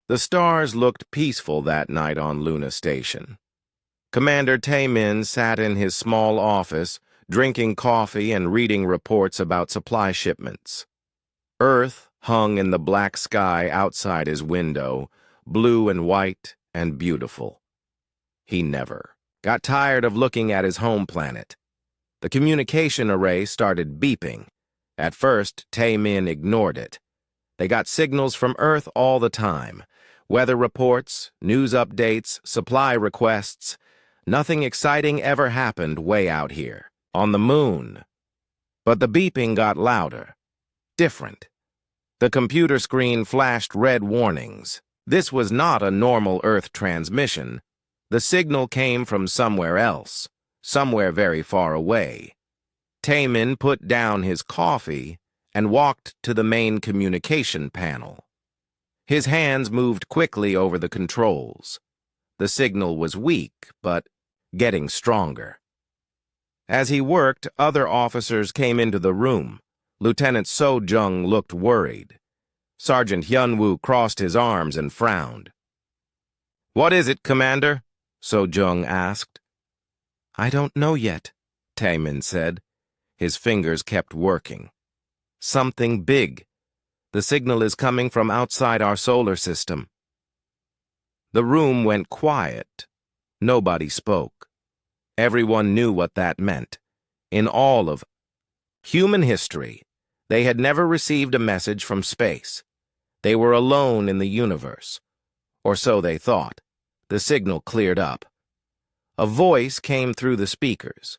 The stars looked peaceful that night on Luna Station. Commander Taemin sat in his small office, drinking coffee and reading reports about supply shipments. Earth hung in the black sky outside his window, blue and white and beautiful. He never got tired of looking at his home planet. The communication array started beeping. At first, Taemin ignored it. They got signals from Earth all the time. Weather reports, news updates, supply requests. Nothing exciting ever happened way out here, on the moon. But the beeping got louder. Different. The computer screen flashed red warnings. This was not a normal Earth transmission. The signal came from somewhere else, somewhere very far away. Taemin put down his coffee and walked to the main communication panel. His hands moved quickly over the controls. The signal was weak, but getting stronger. As he worked, other officers came into the room. Lieutenant So-jung looked worried. Sergeant Hyun-woo crossed his arms and frowned. "What is it, Commander?" So-jung asked. "I don't know yet," Taemin said. His fingers kept working. "Something big. The signal is coming from outside our solar system." The room went quiet. Nobody spoke. Everyone knew what that meant. In all of human history, they had never received a message from space. They were alone in the universe. Or so they thought. The signal cleared up. A voice came through the speakers.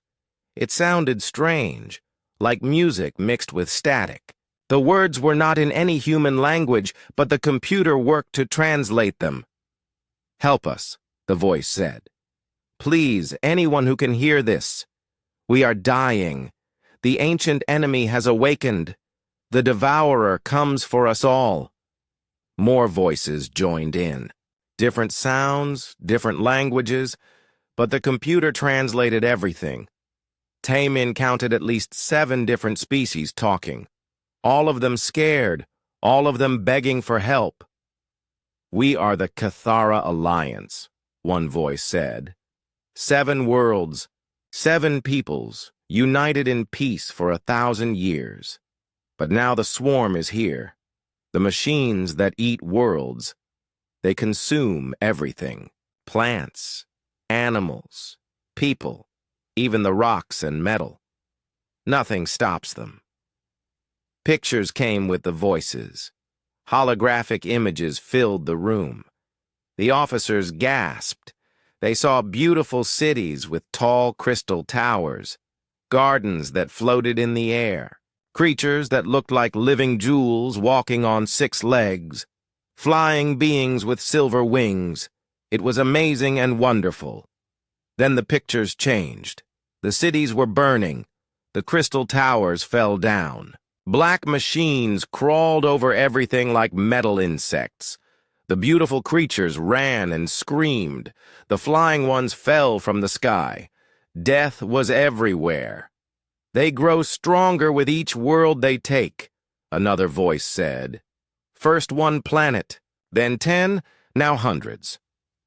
It sounded strange, like music mixed with static. The words were not in any human language, but the computer worked to translate them. "Help us," the voice said. "Please, anyone who can hear this. We are dying. The ancient enemy has awakened. The devourer comes for us all." More voices joined in. Different sounds, different languages, but the computer translated everything. Taemin counted at least 7 different species talking. All of them scared, all of them begging for help. "We are the Cathara Alliance," one voice said. 7 worlds, 7 peoples, united in peace for 1,000 years. But now the swarm is here. The machines that eat worlds. They consume everything. Plants, animals, people, even the rocks and metal. Nothing stops them. Pictures came with the voices. Holographic images filled the room. The officers gasped. They saw beautiful cities with tall crystal towers, gardens that floated in the air, creatures that looked like living jewels walking on 6 legs, flying beings with silver wings. It was amazing and wonderful. Then the pictures changed. The cities were burning. The crystal towers fell down. Black machines crawled over everything like metal insects. The beautiful creatures ran and screamed. The flying ones fell from the sky. Death was everywhere. "They grow stronger with each world they take," another voice said. "First 1 planet, then 10, now hundreds.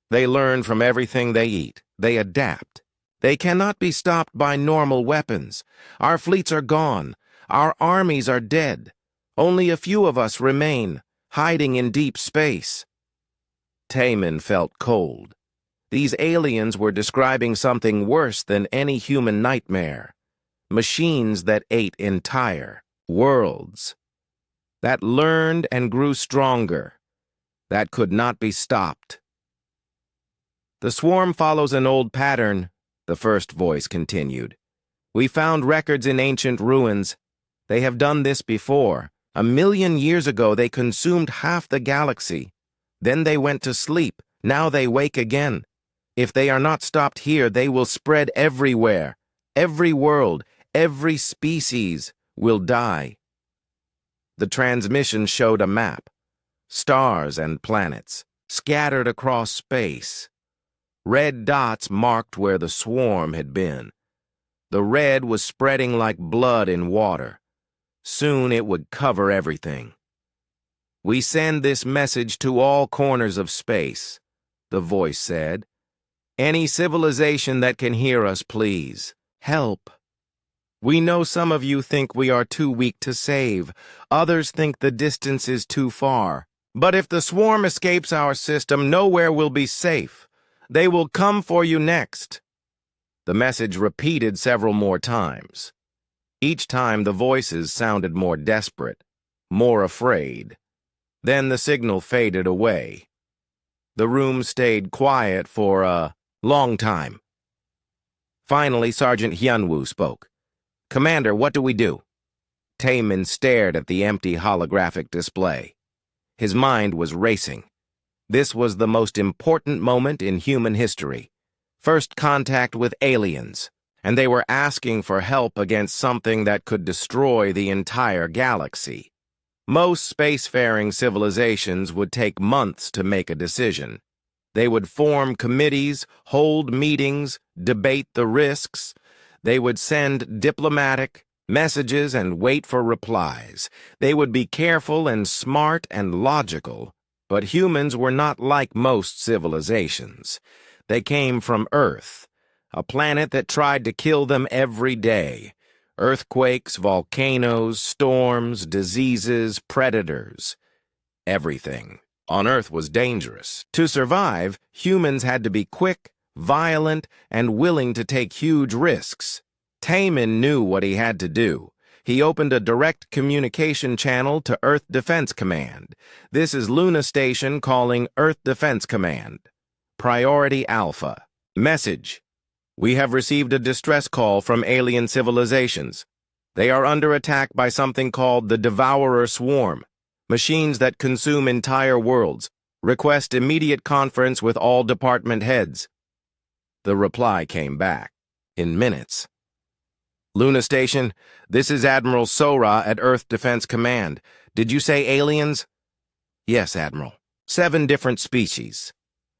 They learn from everything they eat. They adapt. They cannot be stopped by normal weapons. Our fleets are gone. Our armies are dead. Only a few of us remain, hiding in deep space." Taemin felt cold. These aliens were describing something worse than any human nightmare. Machines that ate entire worlds. That learned and grew stronger. That could not be stopped. "The swarm follows an old pattern," the first voice continued. "We found records in ancient ruins. They have done this before. 1,000,000 years ago they consumed half the galaxy. Then they went to sleep. Now they wake again. If they are not stopped here, they will spread everywhere. Every world, every species will die." The transmission showed a map. Stars and planets, scattered across space. Red dots marked where the swarm had been. The red was spreading like blood in water. Soon it would cover everything. "We send this message to all corners of space," the voice said. "Any civilization that can hear us, please, help. We know some of you think we are too weak to save. Others think the distance is too far. But if the swarm escapes our system, nowhere will be safe. They will come for you next." The message repeated several more times. Each time the voices sounded more desperate, more afraid. Then the signal faded away. The room stayed quiet for a long time. Finally, Sergeant Hyunwoo spoke. "Commander, what do we do?" Taemin stared at the empty holographic display. His mind was racing. This was the most important moment in human history. First contact with aliens, and they were asking for help against something that could destroy the entire galaxy. Most spacefaring civilizations would take months to make a decision. They would form committees, hold meetings, debate the risks. They would send diplomatic messages and wait for replies. They would be careful and smart and logical. But humans were not like most civilizations. They came from Earth, a planet that tried to kill them every day. Earthquakes, volcanoes, storms, diseases, predators. Everything on Earth was dangerous. To survive, humans had to be quick, violent, and willing to take huge risks. Taemin knew what he had to do. He opened a direct communication channel to Earth Defense Command. "This is Luna Station calling Earth Defense Command. Priority Alpha. Message: we have received a distress call from alien civilizations. They are under attack by something called the Devourer Swarm, machines that consume entire worlds. Request immediate conference with all department heads." The reply came back in minutes. "Luna Station, this is Admiral Sora at Earth Defense Command. Did you say aliens?" "Yes, Admiral. 7 different species.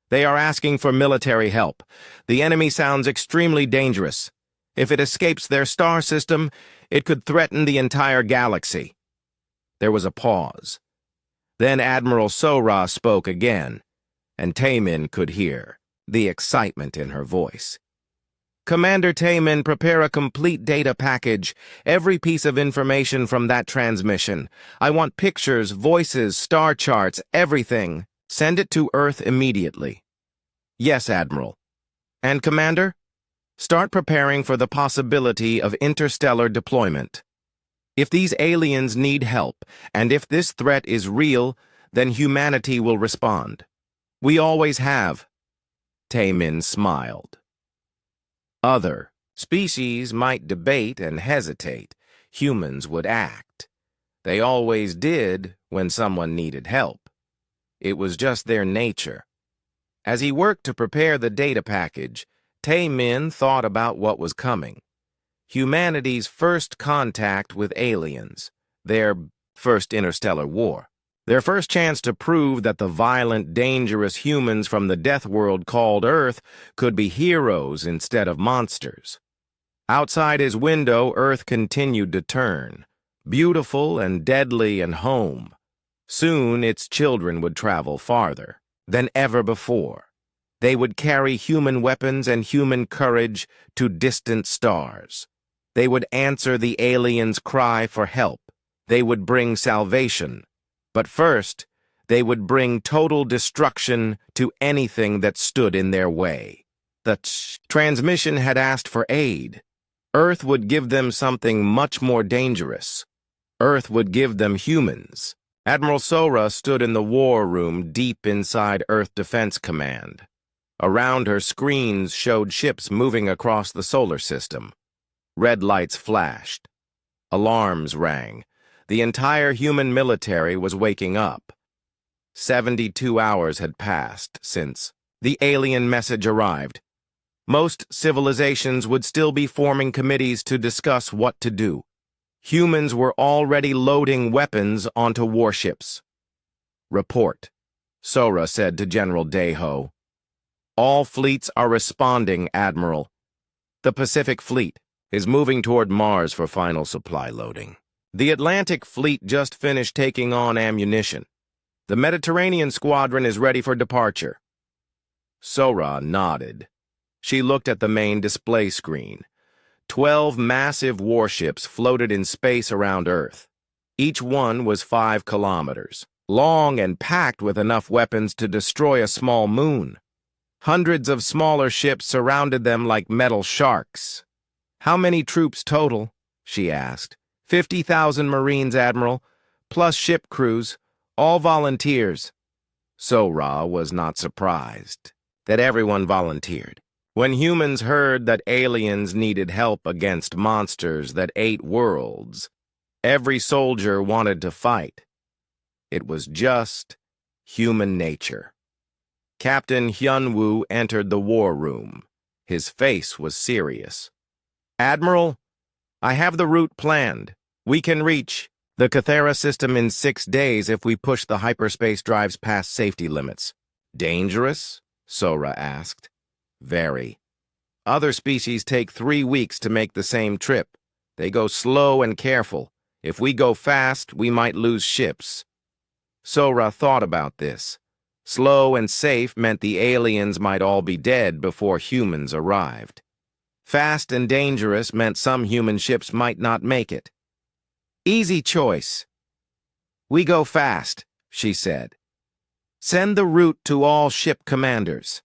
They are asking for military help. The enemy sounds extremely dangerous. If it escapes their star system, it could threaten the entire galaxy." There was a pause. Then Admiral Sora spoke again, and Taemin could hear the excitement in her voice. "Commander Taemin, prepare a complete data package, every piece of information from that transmission. I want pictures, voices, star charts, everything. Send it to Earth immediately." "Yes, Admiral." "And Commander, start preparing for the possibility of interstellar deployment. If these aliens need help, and if this threat is real, then humanity will respond. We always have." Taemin smiled. Other species might debate and hesitate. Humans would act. They always did when someone needed help. It was just their nature. As he worked to prepare the data package, Taemin thought about what was coming. Humanity's first contact with aliens, their first interstellar war, their first chance to prove that the violent, dangerous humans from the Deathworld called Earth could be heroes instead of monsters. Outside his window, Earth continued to turn, beautiful and deadly and home. Soon its children would travel farther than ever before. They would carry human weapons and human courage to distant stars. They would answer the aliens' cry for help. They would bring salvation. But first, they would bring total destruction to anything that stood in their way. The transmission had asked for aid. Earth would give them something much more dangerous. Earth would give them humans. Admiral Sora stood in the war room deep inside Earth Defense Command. Around her, screens showed ships moving across the solar system. Red lights flashed. Alarms rang. The entire human military was waking up. 72 hours had passed since the alien message arrived. Most civilizations would still be forming committees to discuss what to do. Humans were already loading weapons onto warships. "Report," Sora said to General Daeho. "All fleets are responding, Admiral. The Pacific Fleet is moving toward Mars for final supply loading. The Atlantic Fleet just finished taking on ammunition. The Mediterranean squadron is ready for departure. Sora nodded. She looked at the main display screen. 12 massive warships floated in space around Earth. Each one was 5 kilometers long and packed with enough weapons to destroy a small moon. Hundreds of smaller ships surrounded them like metal sharks. "How many troops total?" she asked. 50,000 Marines, Admiral, plus ship crews, all volunteers." Sora was not surprised that everyone volunteered. When humans heard that aliens needed help against monsters that ate worlds, every soldier wanted to fight. It was just human nature. Captain Hyunwoo entered the war room. His face was serious. "Admiral, I have the route planned. We can reach the Cathera system in 6 days if we push the hyperspace drives past safety limits." "Dangerous?" Sora asked. "Very. Other species take 3 weeks to make the same trip. They go slow and careful. If we go fast, we might lose ships." Sora thought about this. Slow and safe meant the aliens might all be dead before humans arrived. Fast and dangerous meant some human ships might not make it. "Easy choice." "We go fast," she said. "Send the route to all ship commanders."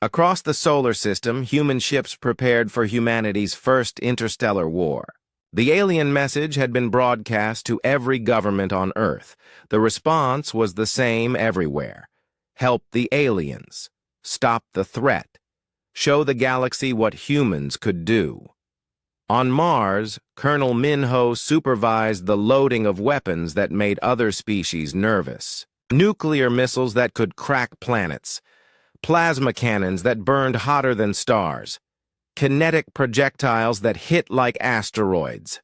Across the solar system, human ships prepared for humanity's first interstellar war. The alien message had been broadcast to every government on Earth. The response was the same everywhere. Help the aliens. Stop the threat. Show the galaxy what humans could do. On Mars, Colonel Minho supervised the loading of weapons that made other species nervous. Nuclear missiles that could crack planets. Plasma cannons that burned hotter than stars. Kinetic projectiles that hit like asteroids.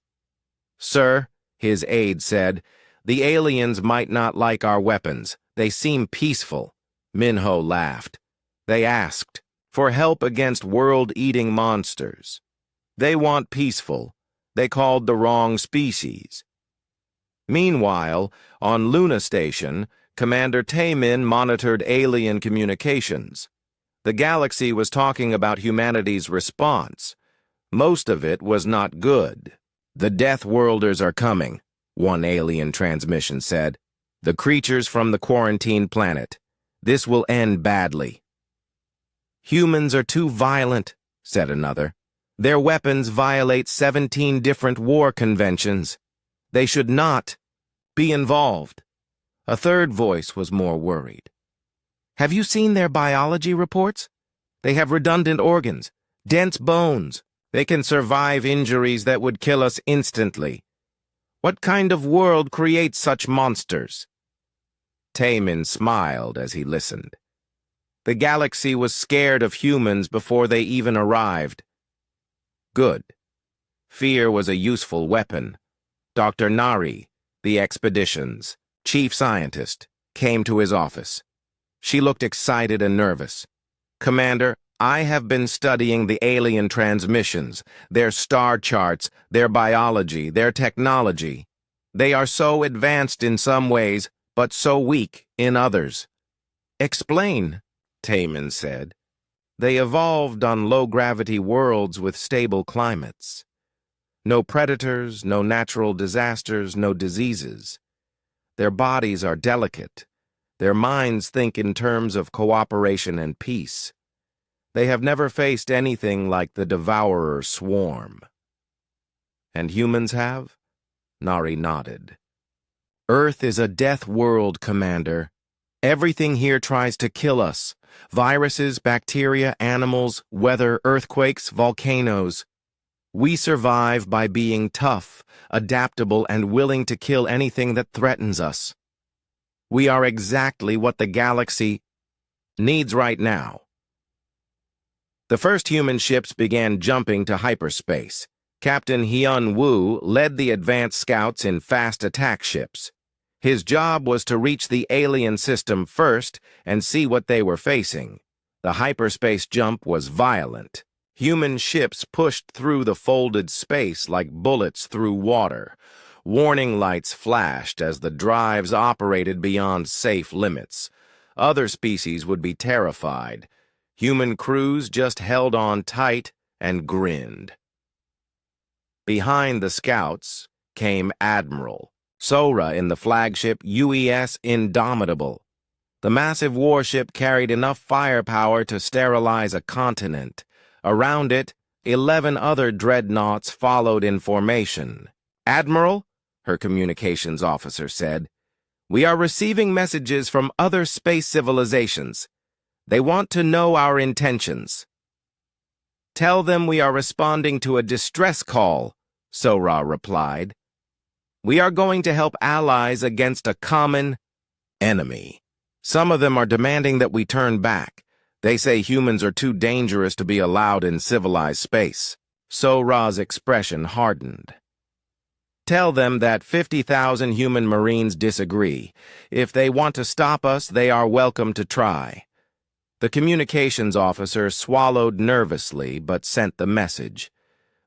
"Sir," his aide said, "the aliens might not like our weapons. They seem peaceful." Minho laughed. "They asked for help against world-eating monsters. They want peaceful. They called the wrong species." Meanwhile, on Luna Station, Commander Taemin monitored alien communications. The galaxy was talking about humanity's response. Most of it was not good. "The Deathworlders are coming," one alien transmission said. "The creatures from the quarantine planet. This will end badly." "Humans are too violent," said another. "Their weapons violate 17 different war conventions. They should not be involved." A third voice was more worried. "Have you seen their biology reports? They have redundant organs, dense bones. They can survive injuries that would kill us instantly. What kind of world creates such monsters?" Taemin smiled as he listened. The galaxy was scared of humans before they even arrived. Good. Fear was a useful weapon. Dr. Nari, the expedition's chief scientist, came to his office. She looked excited and nervous. "Commander, I have been studying the alien transmissions, their star charts, their biology, their technology. They are so advanced in some ways, but so weak in others." "Explain," Taemin said. "They evolved on low-gravity worlds with stable climates. No predators, no natural disasters, no diseases. Their bodies are delicate. Their minds think in terms of cooperation and peace. They have never faced anything like the devourer swarm." "And humans have?" Nari nodded. "Earth is a death world, Commander. Everything here tries to kill us. Viruses, bacteria, animals, weather, earthquakes, volcanoes. We survive by being tough, adaptable, and willing to kill anything that threatens us. We are exactly what the galaxy needs right now." The first human ships began jumping to hyperspace. Captain Hyun-woo led the advanced scouts in fast attack ships. His job was to reach the alien system first and see what they were facing. The hyperspace jump was violent. Human ships pushed through the folded space like bullets through water. Warning lights flashed as the drives operated beyond safe limits. Other species would be terrified. Human crews just held on tight and grinned. Behind the scouts came Admiral Sora in the flagship UES Indomitable. The massive warship carried enough firepower to sterilize a continent. Around it, 11 other dreadnoughts followed in formation. "Admiral," her communications officer said, "we are receiving messages from other space civilizations. They want to know our intentions." "Tell them we are responding to a distress call," Sora replied. "We are going to help allies against a common enemy. Some of them are demanding that we turn back. They say humans are too dangerous to be allowed in civilized space." Sora's expression hardened. "Tell them that 50,000 human Marines disagree. If they want to stop us, they are welcome to try." The communications officer swallowed nervously but sent the message.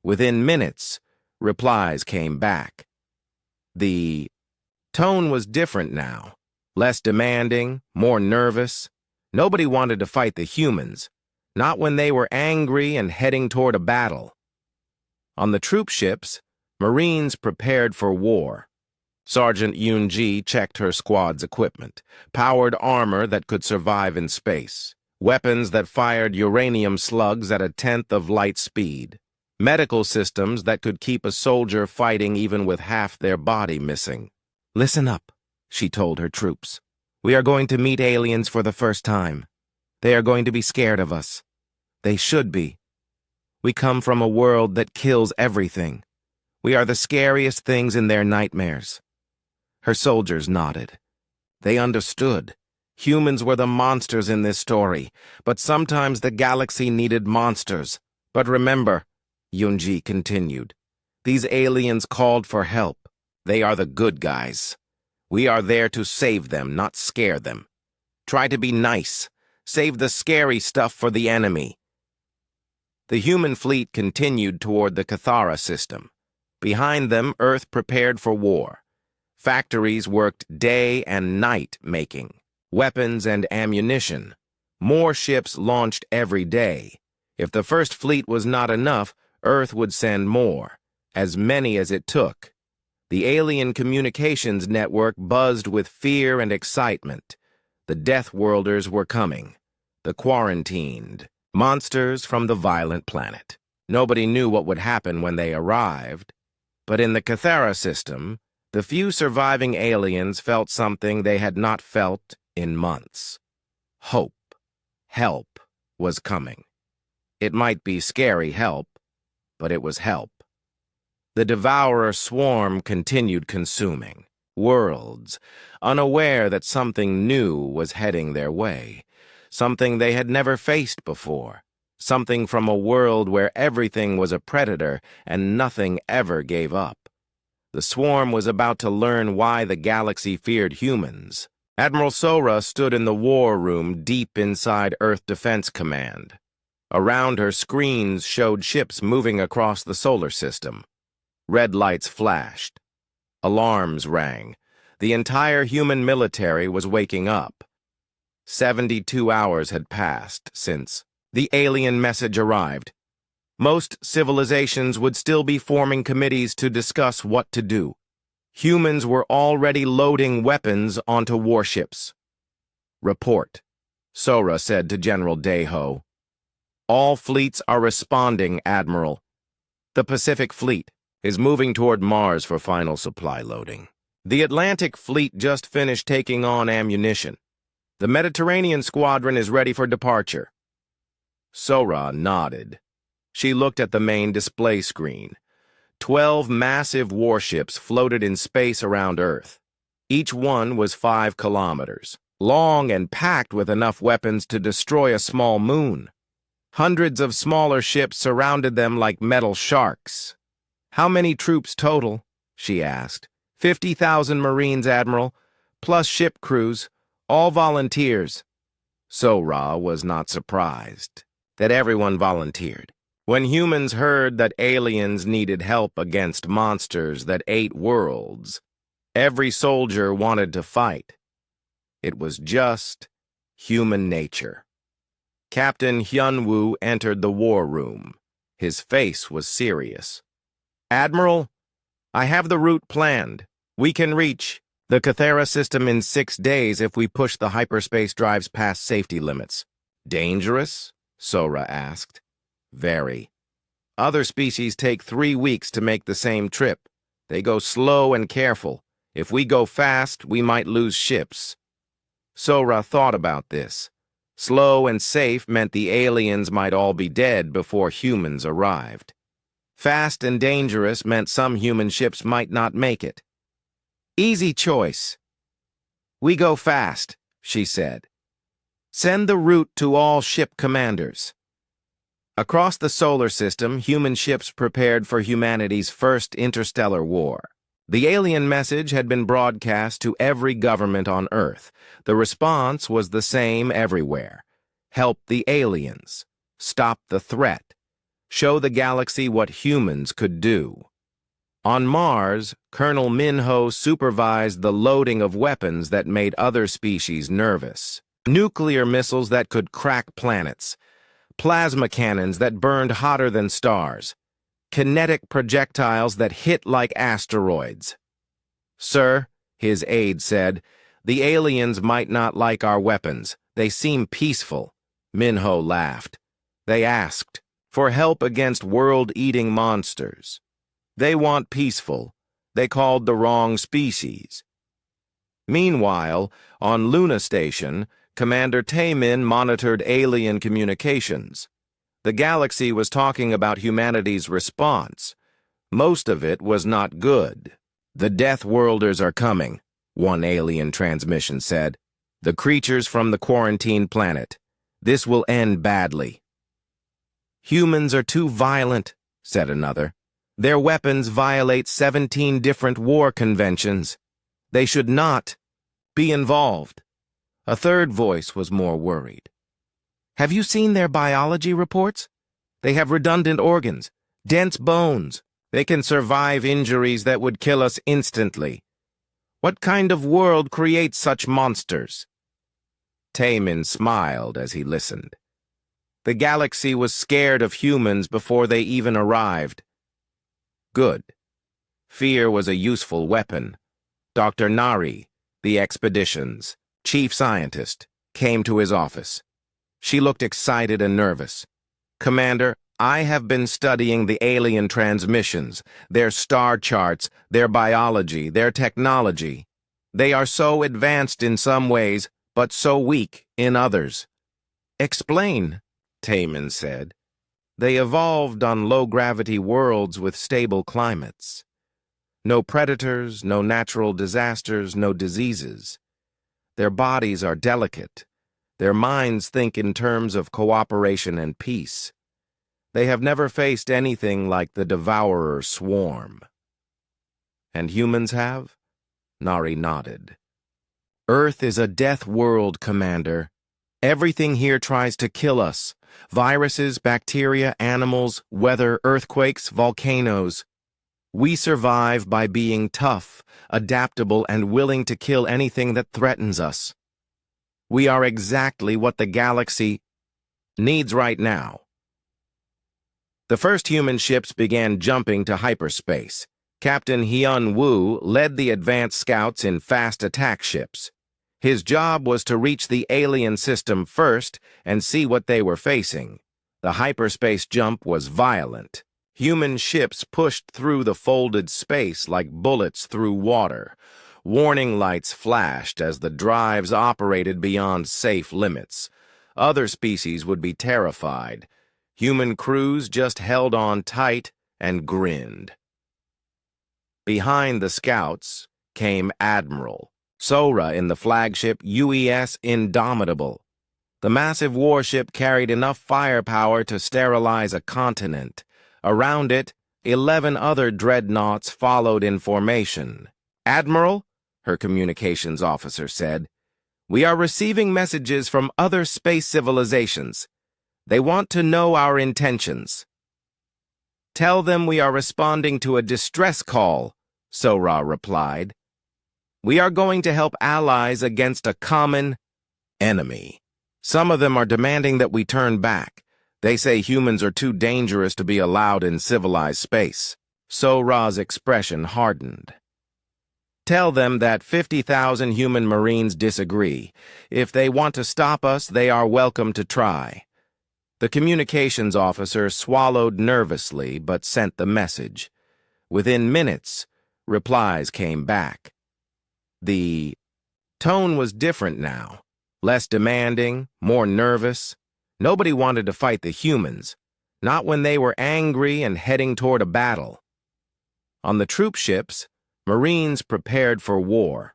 Within minutes, replies came back. The tone was different now, less demanding, more nervous. Nobody wanted to fight the humans, not when they were angry and heading toward a battle. On the troop ships, Marines prepared for war. Sergeant Yoon-ji checked her squad's equipment: powered armor that could survive in space, weapons that fired uranium slugs at 1/10 of light speed, medical systems that could keep a soldier fighting even with half their body missing. "Listen up," she told her troops. "We are going to meet aliens for the first time. They are going to be scared of us. They should be. We come from a world that kills everything. We are the scariest things in their nightmares." Her soldiers nodded. They understood. Humans were the monsters in this story, but sometimes the galaxy needed monsters. "But remember," Yoon-ji continued, "these aliens called for help. They are the good guys. We are there to save them, not scare them. Try to be nice. Save the scary stuff for the enemy." The human fleet continued toward the Cathara system. Behind them, Earth prepared for war. Factories worked day and night making weapons and ammunition. More ships launched every day. If the first fleet was not enough, Earth would send more, as many as it took. The alien communications network buzzed with fear and excitement. The Deathworlders were coming. The quarantined. Monsters from the violent planet. Nobody knew what would happen when they arrived. But in the Cathara system, the few surviving aliens felt something they had not felt in months. Hope. Help was coming. It might be scary help, but it was help. The devourer swarm continued consuming worlds, unaware that something new was heading their way, something they had never faced before, something from a world where everything was a predator and nothing ever gave up. The swarm was about to learn why the galaxy feared humans. Admiral Sora stood in the war room deep inside Earth Defense Command. Around her, screens showed ships moving across the solar system. Red lights flashed. Alarms rang. The entire human military was waking up. 72 hours had passed since the alien message arrived. Most civilizations would still be forming committees to discuss what to do. Humans were already loading weapons onto warships. "Report," Sora said to General Daeho. "All fleets are responding, Admiral. The Pacific Fleet is moving toward Mars for final supply loading. The Atlantic Fleet just finished taking on ammunition. The Mediterranean Squadron is ready for departure." Sora nodded. She looked at the main display screen. 12 massive warships floated in space around Earth. Each one was 5 kilometers long and packed with enough weapons to destroy a small moon. Hundreds of smaller ships surrounded them like metal sharks. "How many troops total?" she asked. 50,000 Marines, Admiral, plus ship crews, all volunteers." Sora was not surprised that everyone volunteered. When humans heard that aliens needed help against monsters that ate worlds, every soldier wanted to fight. It was just human nature. Captain Hyunwoo entered the war room. His face was serious. "Admiral, I have the route planned. We can reach the Cathera system in 6 days if we push the hyperspace drives past safety limits." "Dangerous?" Sora asked. "Very. Other species take 3 weeks to make the same trip. They go slow and careful. If we go fast, we might lose ships." Sora thought about this. Slow and safe meant the aliens might all be dead before humans arrived. Fast and dangerous meant some human ships might not make it. "Easy choice." "We go fast," she said. "Send the route to all ship commanders." Across the solar system, human ships prepared for humanity's first interstellar war. The alien message had been broadcast to every government on Earth. The response was the same everywhere. Help the aliens. Stop the threat. Show the galaxy what humans could do. On Mars, Colonel Minho supervised the loading of weapons that made other species nervous. Nuclear missiles that could crack planets. Plasma cannons that burned hotter than stars. Kinetic projectiles that hit like asteroids. "Sir," his aide said, "the aliens might not like our weapons. They seem peaceful." Minho laughed. "They asked for help against world-eating monsters. They want peaceful. They called the wrong species." Meanwhile, on Luna Station, Commander Taemin monitored alien communications. The galaxy was talking about humanity's response. Most of it was not good. "The Deathworlders are coming," one alien transmission said. "The creatures from the quarantine planet. This will end badly." "Humans are too violent," said another. "Their weapons violate 17 different war conventions. They should not be involved." A third voice was more worried. "Have you seen their biology reports? They have redundant organs, dense bones. They can survive injuries that would kill us instantly. What kind of world creates such monsters?" Taemin smiled as he listened. The galaxy was scared of humans before they even arrived. Good. Fear was a useful weapon. Dr. Nari, the expedition's chief scientist, came to his office. She looked excited and nervous. "Commander, I have been studying the alien transmissions, their star charts, their biology, their technology. They are so advanced in some ways, but so weak in others." "Explain," Taemin said. "They evolved on low-gravity worlds with stable climates. No predators, no natural disasters, no diseases. Their bodies are delicate. Their minds think in terms of cooperation and peace. They have never faced anything like the devourer swarm." "And humans have?" Nari nodded. "Earth is a death world, Commander. Everything here tries to kill us. Viruses, bacteria, animals, weather, earthquakes, volcanoes. We survive by being tough, adaptable, and willing to kill anything that threatens us. We are exactly what the galaxy needs right now." The first human ships began jumping to hyperspace. Captain Hyun-woo led the advanced scouts in fast attack ships. His job was to reach the alien system first and see what they were facing. The hyperspace jump was violent. Human ships pushed through the folded space like bullets through water. Warning lights flashed as the drives operated beyond safe limits. Other species would be terrified. Human crews just held on tight and grinned. Behind the scouts came Admiral Sora in the flagship UES Indomitable. The massive warship carried enough firepower to sterilize a continent. Around it, 11 other dreadnoughts followed in formation. "Admiral," her communications officer said, "we are receiving messages from other space civilizations. They want to know our intentions." Tell them we are responding to a distress call, Sora replied. We are going to help allies against a common enemy. Some of them are demanding that we turn back. They say humans are too dangerous to be allowed in civilized space. Sora's expression hardened. Tell them that 50,000 human Marines disagree. If they want to stop us, they are welcome to try. The communications officer swallowed nervously but sent the message. Within minutes, replies came back. The tone was different now. Less demanding, more nervous. Nobody wanted to fight the humans, not when they were angry and heading toward a battle. On the troop ships, Marines prepared for war.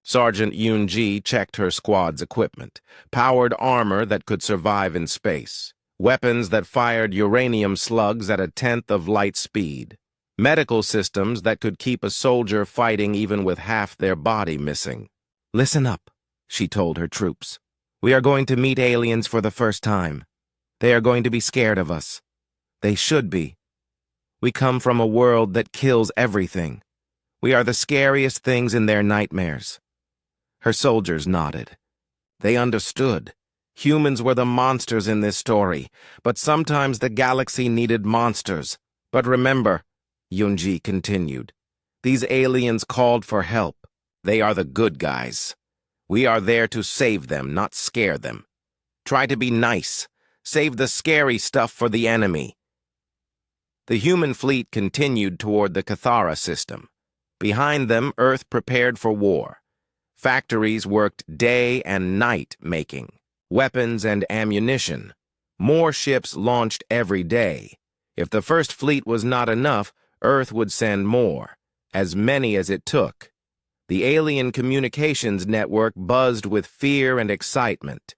Sergeant Yunji checked her squad's equipment, powered armor that could survive in space, weapons that fired uranium slugs at 1/10 of light speed, medical systems that could keep a soldier fighting even with half their body missing. Listen up, she told her troops. We are going to meet aliens for the first time. They are going to be scared of us. They should be. We come from a world that kills everything. We are the scariest things in their nightmares. Her soldiers nodded. They understood. Humans were the monsters in this story, but sometimes the galaxy needed monsters. But remember, Yunji continued, these aliens called for help. They are the good guys. We are there to save them, not scare them. Try to be nice. Save the scary stuff for the enemy. The human fleet continued toward the Cathara system. Behind them, Earth prepared for war. Factories worked day and night making weapons and ammunition. More ships launched every day. If the first fleet was not enough, Earth would send more, as many as it took. The alien communications network buzzed with fear and excitement.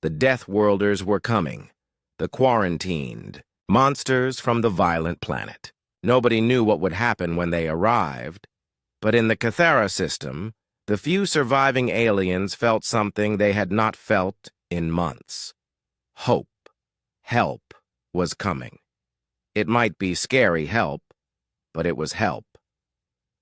The Deathworlders were coming. The quarantined. Monsters from the violent planet. Nobody knew what would happen when they arrived. But in the Cathara system, the few surviving aliens felt something they had not felt in months. Hope. Help was coming. It might be scary help, but it was help.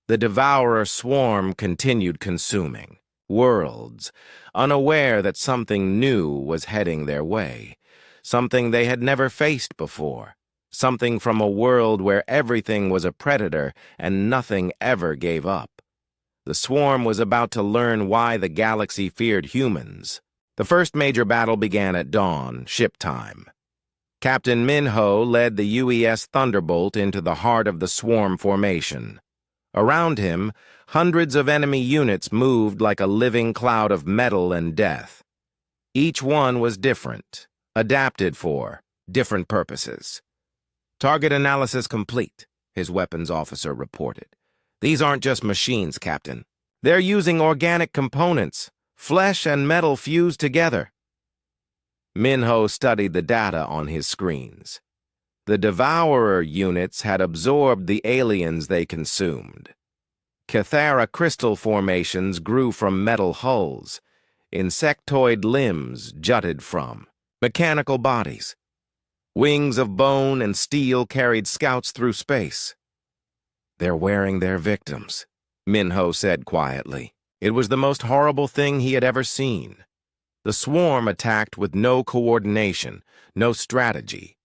The devourer swarm continued consuming worlds, unaware that something new was heading their way, something they had never faced before, something from a world where everything was a predator and nothing ever gave up. The swarm was about to learn why the galaxy feared humans. The first major battle began at dawn, ship time. Captain Minho led the UES Thunderbolt into the heart of the swarm formation. Around him, hundreds of enemy units moved like a living cloud of metal and death. Each one was different, adapted for different purposes. Target analysis complete, his weapons officer reported. These aren't just machines, Captain. They're using organic components, flesh and metal fused together. Minho studied the data on his screens. The Devourer units had absorbed the aliens they consumed. Cathara crystal formations grew from metal hulls. Insectoid limbs jutted from mechanical bodies. Wings of bone and steel carried scouts through space. They're wearing their victims, Minho said quietly. It was the most horrible thing he had ever seen. The swarm attacked with no coordination, no strategy.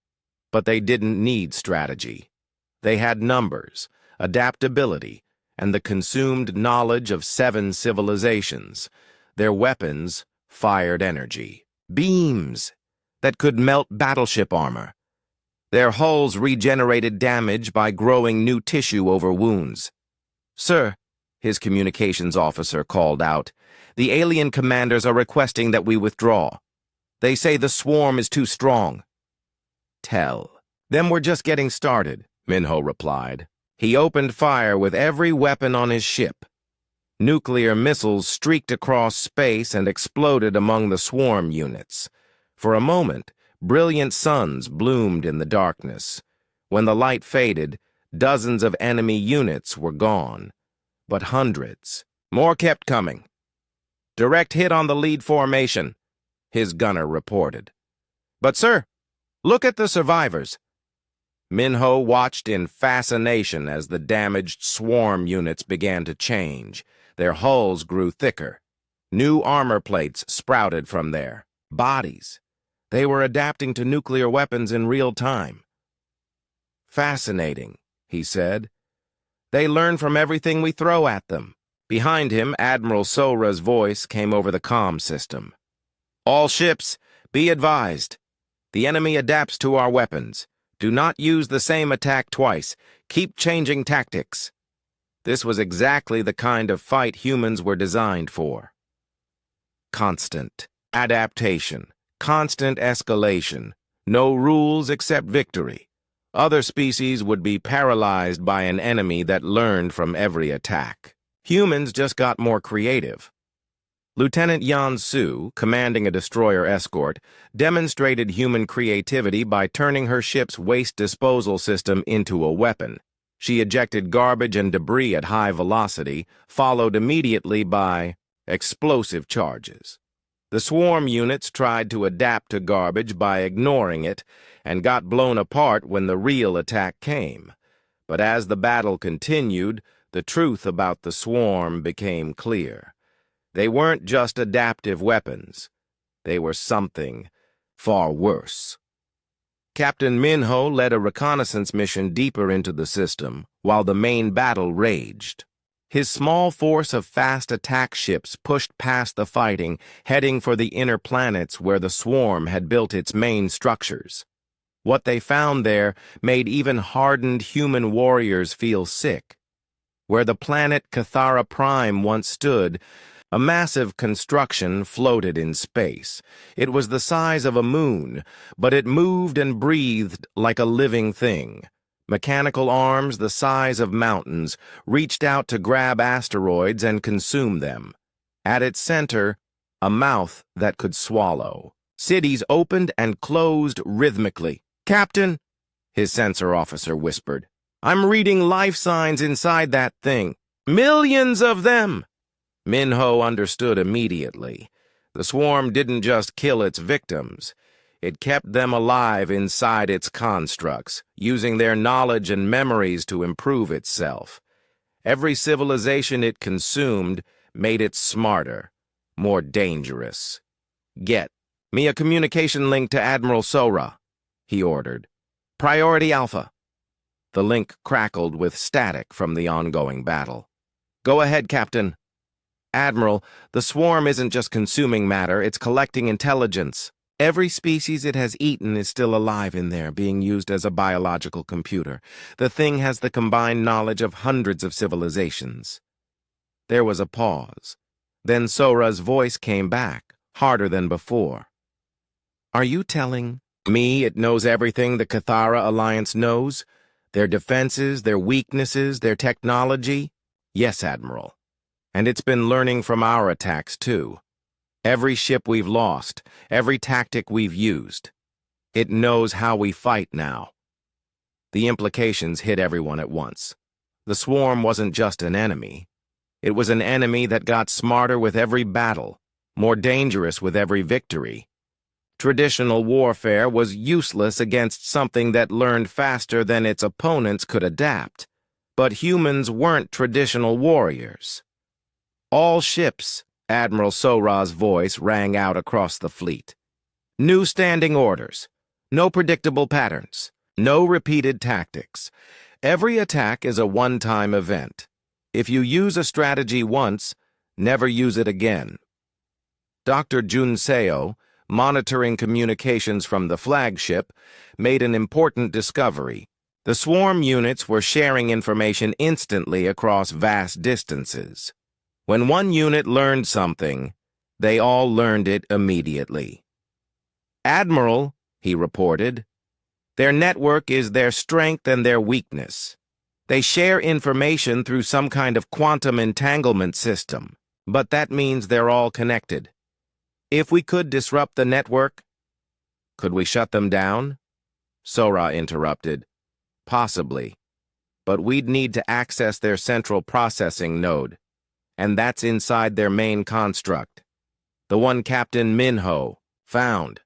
But they didn't need strategy. They had numbers, adaptability, and the consumed knowledge of 7 civilizations. Their weapons fired energy. Beams that could melt battleship armor. Their hulls regenerated damage by growing new tissue over wounds. Sir, his communications officer called out, the alien commanders are requesting that we withdraw. They say the swarm is too strong. Tell them we're just getting started, Minho replied. He opened fire with every weapon on his ship. Nuclear missiles streaked across space and exploded among the swarm units. For a moment, brilliant suns bloomed in the darkness. When the light faded, dozens of enemy units were gone. But hundreds. More kept coming. Direct hit on the lead formation, his gunner reported. But, sir, look at the survivors. Minho watched in fascination as the damaged swarm units began to change. Their hulls grew thicker. New armor plates sprouted from their bodies. They were adapting to nuclear weapons in real time. "Fascinating," he said. "They learn from everything we throw at them." Behind him, Admiral Sora's voice came over the comm system. "All ships, be advised. The enemy adapts to our weapons. Do not use the same attack twice. Keep changing tactics." This was exactly the kind of fight humans were designed for. Constant adaptation, constant escalation, no rules except victory. Other species would be paralyzed by an enemy that learned from every attack. Humans just got more creative. Lieutenant Yan Su, commanding a destroyer escort, demonstrated human creativity by turning her ship's waste disposal system into a weapon. She ejected garbage and debris at high velocity, followed immediately by explosive charges. The swarm units tried to adapt to garbage by ignoring it and got blown apart when the real attack came. But as the battle continued, the truth about the swarm became clear. They weren't just adaptive weapons. They were something far worse. Captain Minho led a reconnaissance mission deeper into the system, while the main battle raged. His small force of fast attack ships pushed past the fighting, heading for the inner planets where the swarm had built its main structures. What they found there made even hardened human warriors feel sick. Where the planet Cathara Prime once stood, a massive construction floated in space. It was the size of a moon, but it moved and breathed like a living thing. Mechanical arms the size of mountains reached out to grab asteroids and consume them. At its center, a mouth that could swallow. Cities opened and closed rhythmically. "Captain," his sensor officer whispered, "I'm reading life signs inside that thing. Millions of them!" Minho understood immediately. The swarm didn't just kill its victims. It kept them alive inside its constructs, using their knowledge and memories to improve itself. Every civilization it consumed made it smarter, more dangerous. "Get me a communication link to Admiral Sora," he ordered. "Priority Alpha." The link crackled with static from the ongoing battle. "Go ahead, Captain." "Admiral, the swarm isn't just consuming matter, it's collecting intelligence. Every species it has eaten is still alive in there, being used as a biological computer. The thing has the combined knowledge of hundreds of civilizations." There was a pause. Then Sora's voice came back, harder than before. "Are you telling me it knows everything the Cathara Alliance knows? Their defenses, their weaknesses, their technology?" "Yes, Admiral. And it's been learning from our attacks, too. Every ship we've lost, every tactic we've used. It knows how we fight now." The implications hit everyone at once. The swarm wasn't just an enemy. It was an enemy that got smarter with every battle, more dangerous with every victory. Traditional warfare was useless against something that learned faster than its opponents could adapt. But humans weren't traditional warriors. "All ships," Admiral Sora's voice rang out across the fleet. "New standing orders. No predictable patterns. No repeated tactics. Every attack is a one-time event. If you use a strategy once, never use it again." Dr. Junseo, monitoring communications from the flagship, made an important discovery. The swarm units were sharing information instantly across vast distances. When one unit learned something, they all learned it immediately. "Admiral," he reported, "their network is their strength and their weakness. They share information through some kind of quantum entanglement system, but that means they're all connected. If we could disrupt the network..." "Could we shut them down?" Sora interrupted. "Possibly, but we'd need to access their central processing node. And that's inside their main construct. The one Captain Minho found."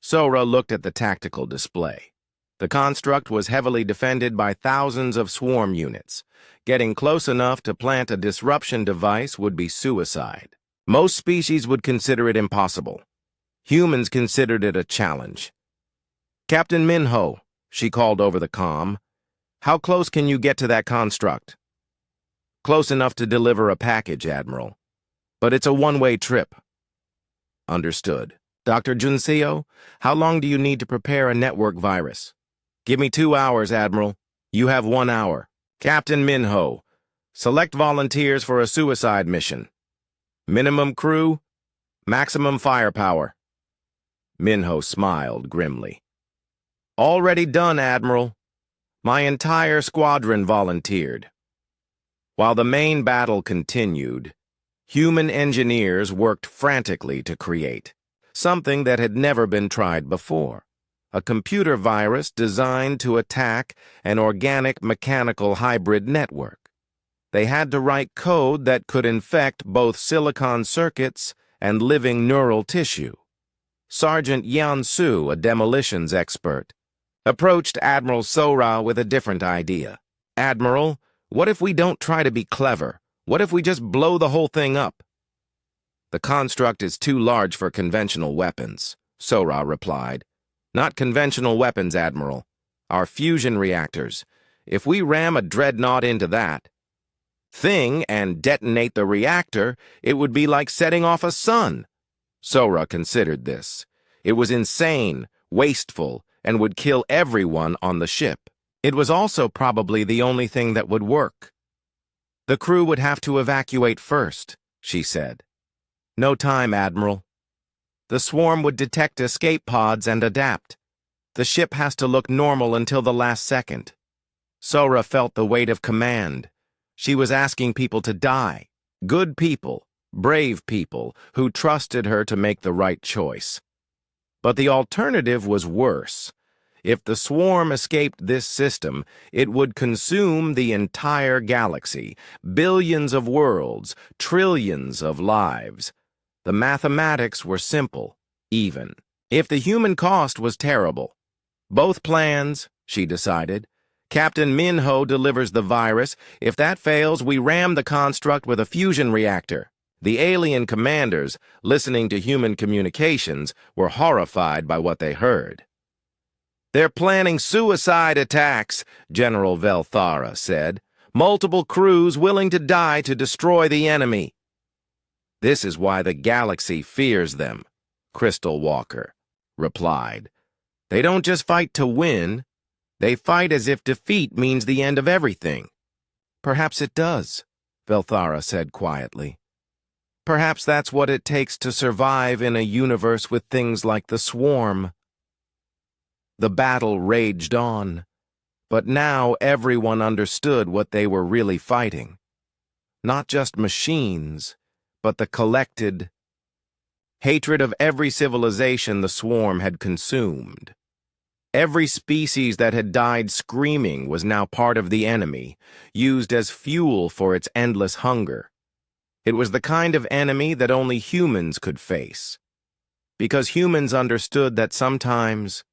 Sora looked at the tactical display. The construct was heavily defended by thousands of swarm units. Getting close enough to plant a disruption device would be suicide. Most species would consider it impossible. Humans considered it a challenge. "Captain Minho," she called over the comm, "how close can you get to that construct?" "Close enough to deliver a package, Admiral. But it's a one-way trip." "Understood. Dr. Junseo, how long do you need to prepare a network virus?" "Give me 2 hours, Admiral. You have 1 hour." "Captain Minho, select volunteers for a suicide mission. Minimum crew, maximum firepower." Minho smiled grimly. "Already done, Admiral. My entire squadron volunteered." While the main battle continued, human engineers worked frantically to create something that had never been tried before. A computer virus designed to attack an organic-mechanical hybrid network. They had to write code that could infect both silicon circuits and living neural tissue. Sergeant Yansu, a demolitions expert, approached Admiral Sora with a different idea. "Admiral, what if we don't try to be clever? What if we just blow the whole thing up?" "The construct is too large for conventional weapons," Sora replied. "Not conventional weapons, Admiral. Our fusion reactors. If we ram a dreadnought into that thing and detonate the reactor, it would be like setting off a sun." Sora considered this. It was insane, wasteful, and would kill everyone on the ship. It was also probably the only thing that would work. "The crew would have to evacuate first," she said. "No time, Admiral. The swarm would detect escape pods and adapt. The ship has to look normal until the last second." Sora felt the weight of command. She was asking people to die. Good people, brave people, who trusted her to make the right choice. But the alternative was worse. If the swarm escaped this system, it would consume the entire galaxy, billions of worlds, trillions of lives. The mathematics were simple, even. If the human cost was terrible. Both plans, she decided. Captain Minho delivers the virus. If that fails, we ram the construct with a fusion reactor. The alien commanders, listening to human communications, were horrified by what they heard. "They're planning suicide attacks," General Velthara said. "Multiple crews willing to die to destroy the enemy." "This is why the galaxy fears them," Crystal Walker replied. "They don't just fight to win. They fight as if defeat means the end of everything." "Perhaps it does," Velthara said quietly. "Perhaps that's what it takes to survive in a universe with things like the swarm." The battle raged on, but now everyone understood what they were really fighting. Not just machines, but the collected hatred of every civilization the swarm had consumed. Every species that had died screaming was now part of the enemy, used as fuel for its endless hunger. It was the kind of enemy that only humans could face, because humans understood that sometimes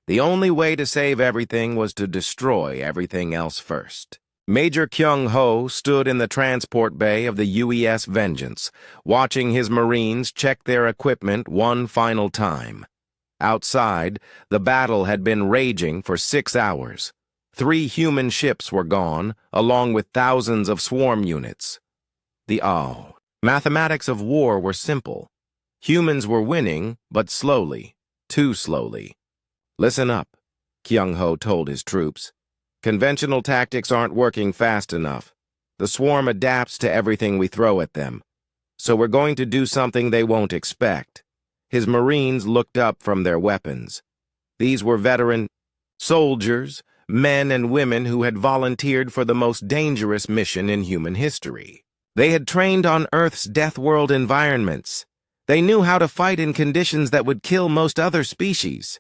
the only way to save everything was to destroy everything else first. Major Kyung-ho stood in the transport bay of the UES Vengeance, watching his Marines check their equipment one final time. Outside, the battle had been raging for 6 hours. 3 human ships were gone, along with thousands of swarm units. The mathematics of war were simple. Humans were winning, but slowly, too slowly. "Listen up," Kyung-ho told his troops. "Conventional tactics aren't working fast enough. The swarm adapts to everything we throw at them. So we're going to do something they won't expect." His Marines looked up from their weapons. These were veteran soldiers, men and women who had volunteered for the most dangerous mission in human history. They had trained on Earth's deathworld environments. They knew how to fight in conditions that would kill most other species.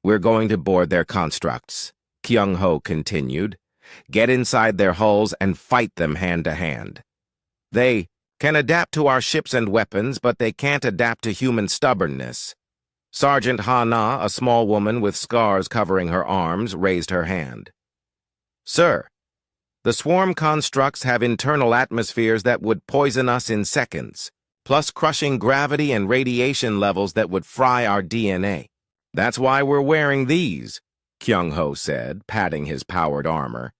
"We're going to board their constructs," Kyung-ho continued. "Get inside their hulls and fight them hand to hand. They can adapt to our ships and weapons, but they can't adapt to human stubbornness." Sergeant Ha-Na, a small woman with scars covering her arms, raised her hand. Sir, the swarm constructs have internal atmospheres that would poison us in seconds, plus crushing gravity and radiation levels that would fry our DNA. That's why we're wearing these, Kyung-ho said, patting his powered armor.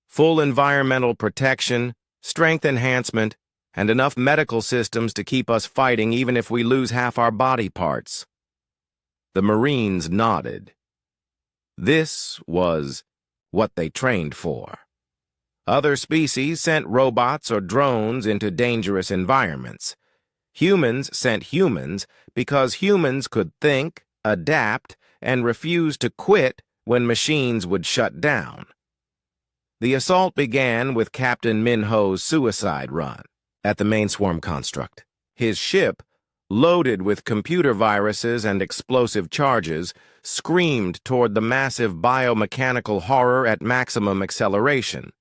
Full environmental protection, strength enhancement, and enough medical systems to keep us fighting even if we lose half our body parts. The Marines nodded. This was what they trained for. Other species sent robots or drones into dangerous environments. Humans sent humans because humans could think, adapt, and refuse to quit when machines would shut down. The assault began with Captain Min-ho's suicide run at the main swarm construct. His ship, loaded with computer viruses and explosive charges, screamed toward the massive biomechanical horror at maximum acceleration.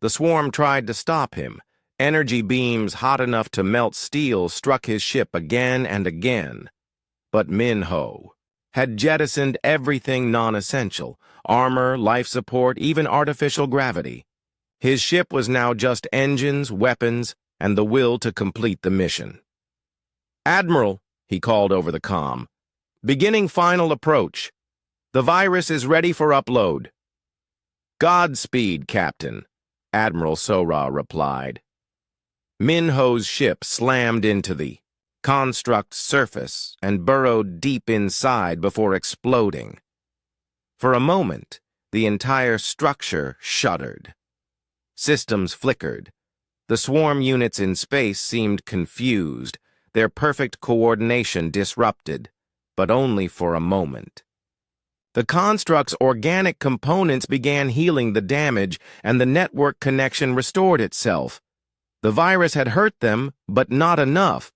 The swarm tried to stop him. Energy beams hot enough to melt steel struck his ship again and again. But Min-ho had jettisoned everything non-essential: armor, life support, even artificial gravity. His ship was now just engines, weapons, and the will to complete the mission. "Admiral," he called over the comm, "beginning final approach. The virus is ready for upload." "Godspeed, Captain," Admiral Sora replied. Min-ho's ship slammed into the construct's surface and burrowed deep inside before exploding. For a moment, the entire structure shuddered. Systems flickered. The swarm units in space seemed confused, their perfect coordination disrupted, but only for a moment. The construct's organic components began healing the damage, and the network connection restored itself. The virus had hurt them, but not enough.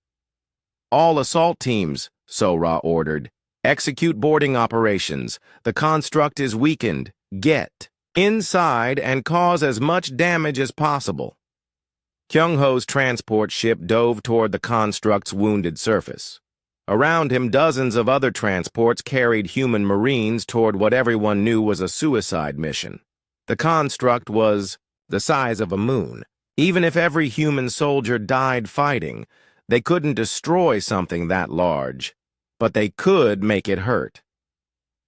"All assault teams," Sora ordered, "execute boarding operations. The construct is weakened. Get inside and cause as much damage as possible." Kyung-ho's transport ship dove toward the construct's wounded surface. Around him, dozens of other transports carried human Marines toward what everyone knew was a suicide mission. The construct was the size of a moon. Even if every human soldier died fighting, they couldn't destroy something that large, but they could make it hurt.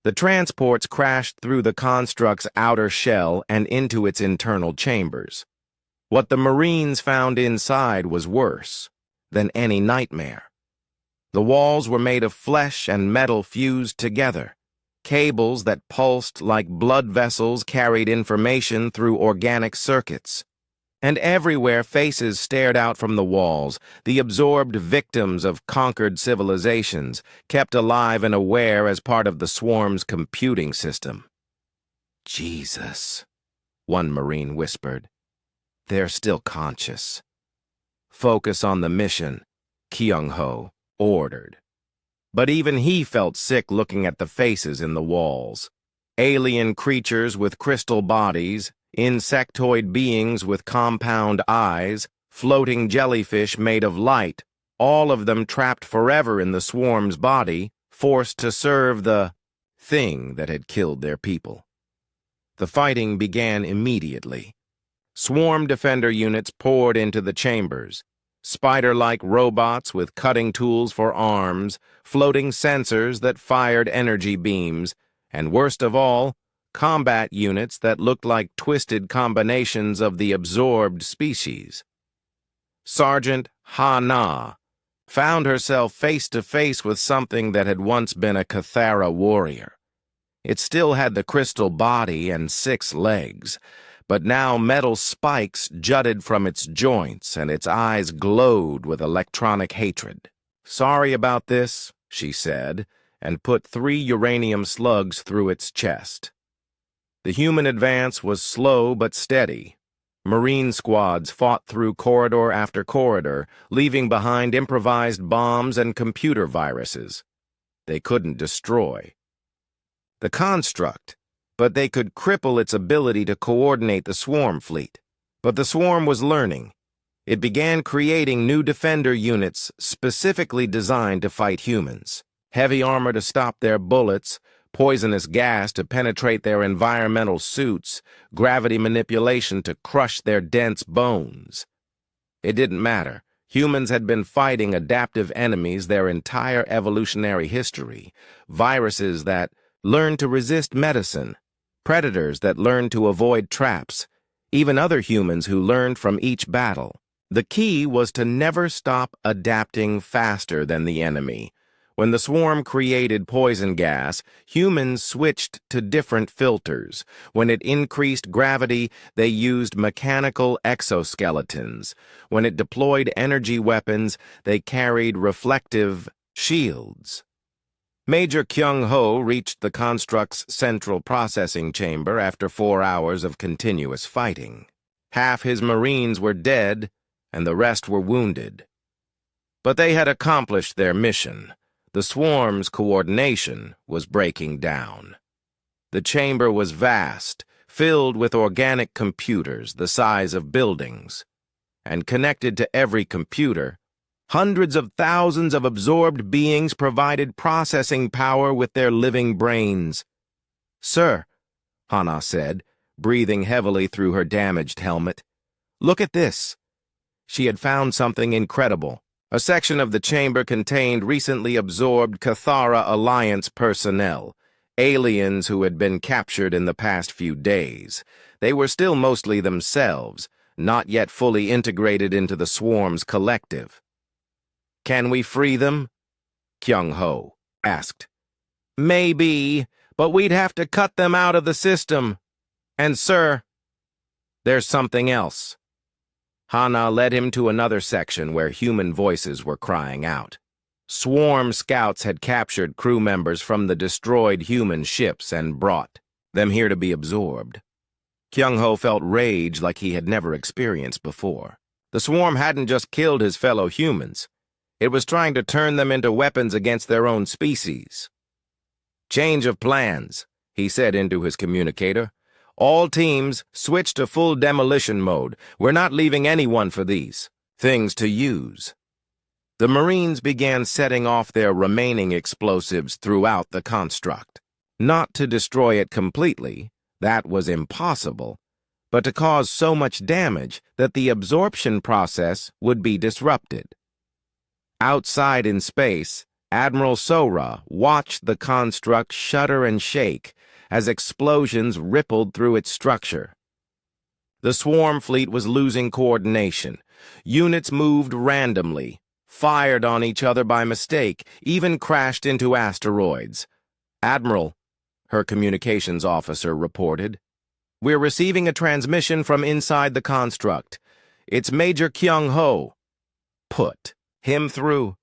The transports crashed through the construct's outer shell and into its internal chambers. What the Marines found inside was worse than any nightmare. The walls were made of flesh and metal fused together. Cables that pulsed like blood vessels carried information through organic circuits. And everywhere faces stared out from the walls, the absorbed victims of conquered civilizations, kept alive and aware as part of the swarm's computing system. "Jesus," one Marine whispered. "They're still conscious." "Focus on the mission," Kyung-ho ordered. But even he felt sick looking at the faces in the walls. Alien creatures with crystal bodies, insectoid beings with compound eyes, floating jellyfish made of light, all of them trapped forever in the swarm's body, forced to serve the thing that had killed their people. The fighting began immediately. Swarm defender units poured into the chambers. Spider-like robots with cutting tools for arms, floating sensors that fired energy beams, and worst of all, combat units that looked like twisted combinations of the absorbed species. Sergeant Ha-Na found herself face to face with something that had once been a Cathara warrior. It still had the crystal body and 6 legs, but now metal spikes jutted from its joints and its eyes glowed with electronic hatred. "Sorry about this," she said, and put 3 uranium slugs through its chest. The human advance was slow but steady. Marine squads fought through corridor after corridor, leaving behind improvised bombs and computer viruses. They couldn't destroy the construct, but they could cripple its ability to coordinate the swarm fleet. But the swarm was learning. It began creating new defender units specifically designed to fight humans. heavy armor to stop their bullets, poisonous gas to penetrate their environmental suits, gravity manipulation to crush their dense bones. It didn't matter. Humans had been fighting adaptive enemies their entire evolutionary history, viruses that learned to resist medicine, predators that learned to avoid traps, even other humans who learned from each battle. The key was to never stop adapting faster than the enemy. When the swarm created poison gas, humans switched to different filters. When it increased gravity, they used mechanical exoskeletons. When it deployed energy weapons, they carried reflective shields. Major Kyung-ho reached the construct's central processing chamber after 4 hours of continuous fighting. Half his Marines were dead, and the rest were wounded. But they had accomplished their mission. The swarm's coordination was breaking down. The chamber was vast, filled with organic computers the size of buildings, and connected to every computer, hundreds of thousands of absorbed beings provided processing power with their living brains. "Sir," Hana said, breathing heavily through her damaged helmet, "look at this." She had found something incredible. A section of the chamber contained recently absorbed Cathara Alliance personnel, aliens who had been captured in the past few days. They were still mostly themselves, not yet fully integrated into the swarm's collective. "Can we free them?" Kyung-ho asked. "Maybe, but we'd have to cut them out of the system. And, sir, there's something else." Hana led him to another section where human voices were crying out. Swarm scouts had captured crew members from the destroyed human ships and brought them here to be absorbed. Kyung-ho felt rage like he had never experienced before. The swarm hadn't just killed his fellow humans. It was trying to turn them into weapons against their own species. "Change of plans," he said into his communicator. "All teams, switch to full demolition mode. We're not leaving anyone for these things to use." The Marines began setting off their remaining explosives throughout the construct. Not to destroy it completely, that was impossible, but to cause so much damage that the absorption process would be disrupted. Outside in space, Admiral Sora watched the construct shudder and shake as explosions rippled through its structure. The swarm fleet was losing coordination. Units moved randomly, fired on each other by mistake, even crashed into asteroids. "Admiral," her communications officer reported, "we're receiving a transmission from inside the construct. It's Major Kyung-ho." "Put him through."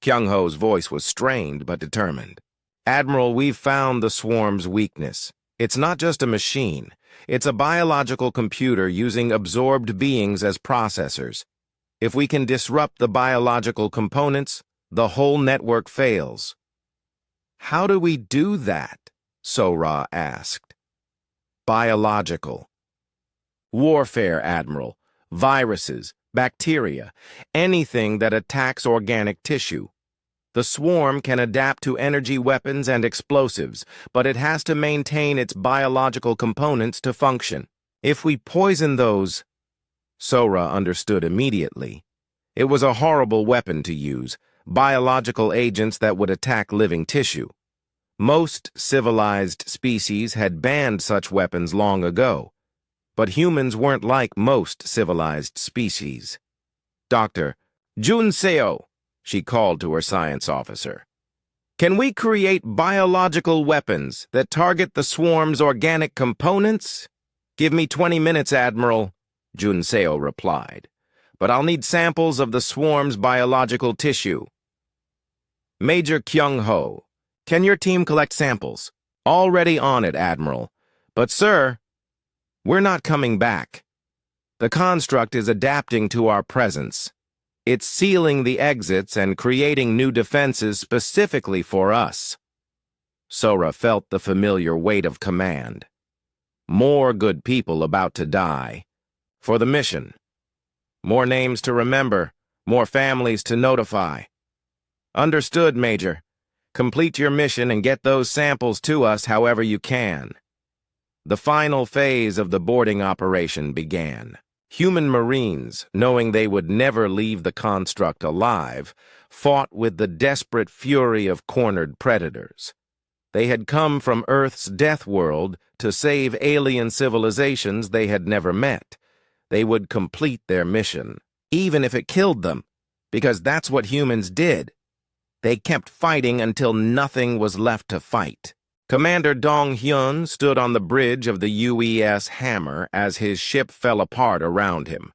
Kyung-ho's voice was strained but determined. "Admiral, we've found the swarm's weakness. It's not just a machine. It's a biological computer using absorbed beings as processors. If we can disrupt the biological components, the whole network fails." "How do we do that?" Sora asked. "Biological. Warfare, Admiral. Viruses, bacteria, anything that attacks organic tissue. The swarm can adapt to energy weapons and explosives, but it has to maintain its biological components to function. If we poison those..." Sora understood immediately. It was a horrible weapon to use, biological agents that would attack living tissue. Most civilized species had banned such weapons long ago, but humans weren't like most civilized species. "Dr. Junseo," she called to her science officer, "can we create biological weapons that target the swarm's organic components?" "Give me 20 minutes, Admiral," Junseo replied, "but I'll need samples of the swarm's biological tissue." "Major Kyung-ho, can your team collect samples?" "Already on it, Admiral. But, sir, we're not coming back. The construct is adapting to our presence. It's sealing the exits and creating new defenses specifically for us." Sora felt the familiar weight of command. More good people about to die. For the mission. More names to remember, more families to notify. "Understood, Major. Complete your mission and get those samples to us however you can. The final phase of the boarding operation began. Human Marines, knowing they would never leave the construct alive, fought with the desperate fury of cornered predators. They had come from Earth's Deathworld to save alien civilizations they had never met. They would complete their mission, even if it killed them, because that's what humans did. They kept fighting until nothing was left to fight. Commander Dong Hyun stood on the bridge of the UES Hammer as his ship fell apart around him.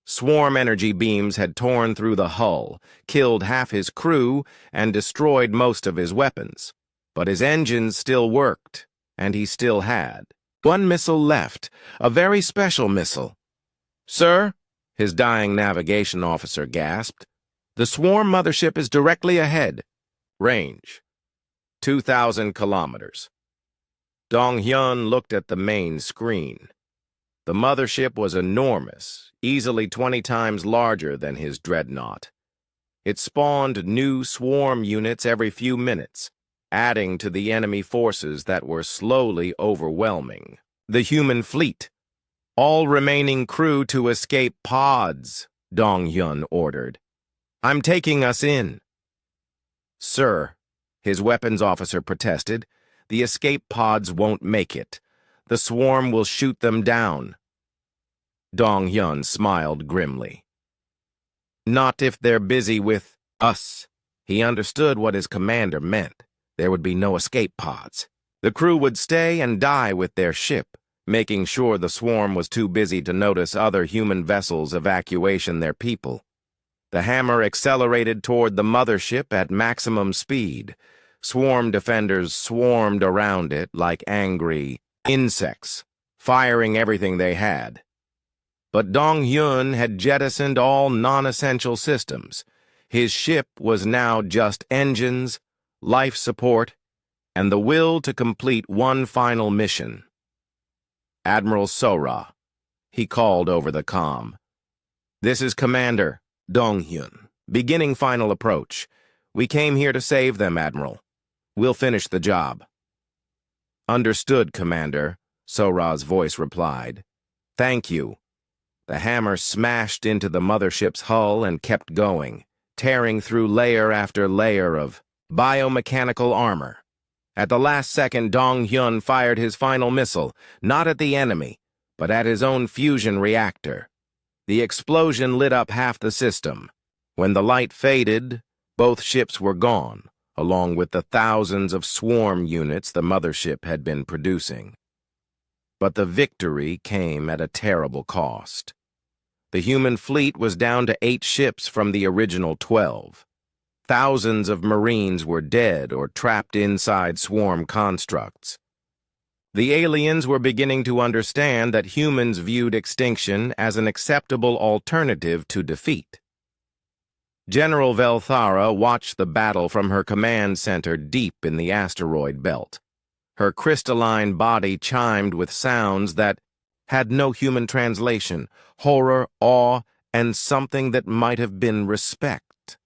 Swarm energy beams had torn through the hull, killed half his crew, and destroyed most of his weapons. But his engines still worked, and he still had one missile left, a very special missile. "Sir," his dying navigation officer gasped, "the swarm mothership is directly ahead. Range 2,000 kilometers. Dong Hyun looked at the main screen. The mothership was enormous, easily 20 times larger than his dreadnought. It spawned new swarm units every few minutes, adding to the enemy forces that were slowly overwhelming the human fleet. "All remaining crew to escape pods," Dong Hyun ordered. "I'm taking us in." "Sir," his weapons officer protested, "the escape pods won't make it. The swarm will shoot them down." Dong Hyun smiled grimly. "Not if they're busy with us." He understood what his commander meant. There would be no escape pods. The crew would stay and die with their ship, making sure the swarm was too busy to notice other human vessels evacuating their people. The Hammer accelerated toward the mothership at maximum speed. Swarm defenders swarmed around it like angry insects, firing everything they had. But Dong Hyun had jettisoned all non-essential systems. His ship was now just engines, life support, and the will to complete one final mission. "Admiral Sora," he called over the comm. "This is Commander Dong Hyun, beginning final approach. We came here to save them, Admiral. We'll finish the job." "Understood, Commander," Sora's voice replied. "Thank you." The Hammer smashed into the mothership's hull and kept going, tearing through layer after layer of biomechanical armor. At the last second, Dong Hyun fired his final missile, not at the enemy, but at his own fusion reactor. The explosion lit up half the system. When the light faded, both ships were gone, along with the thousands of swarm units the mothership had been producing. But the victory came at a terrible cost. The human fleet was down to 8 ships from the original 12. Thousands of Marines were dead or trapped inside swarm constructs. The aliens were beginning to understand that humans viewed extinction as an acceptable alternative to defeat. General Velthara watched the battle from her command center deep in the asteroid belt. Her crystalline body chimed with sounds that had no human translation: horror, awe, and something that might have been respect.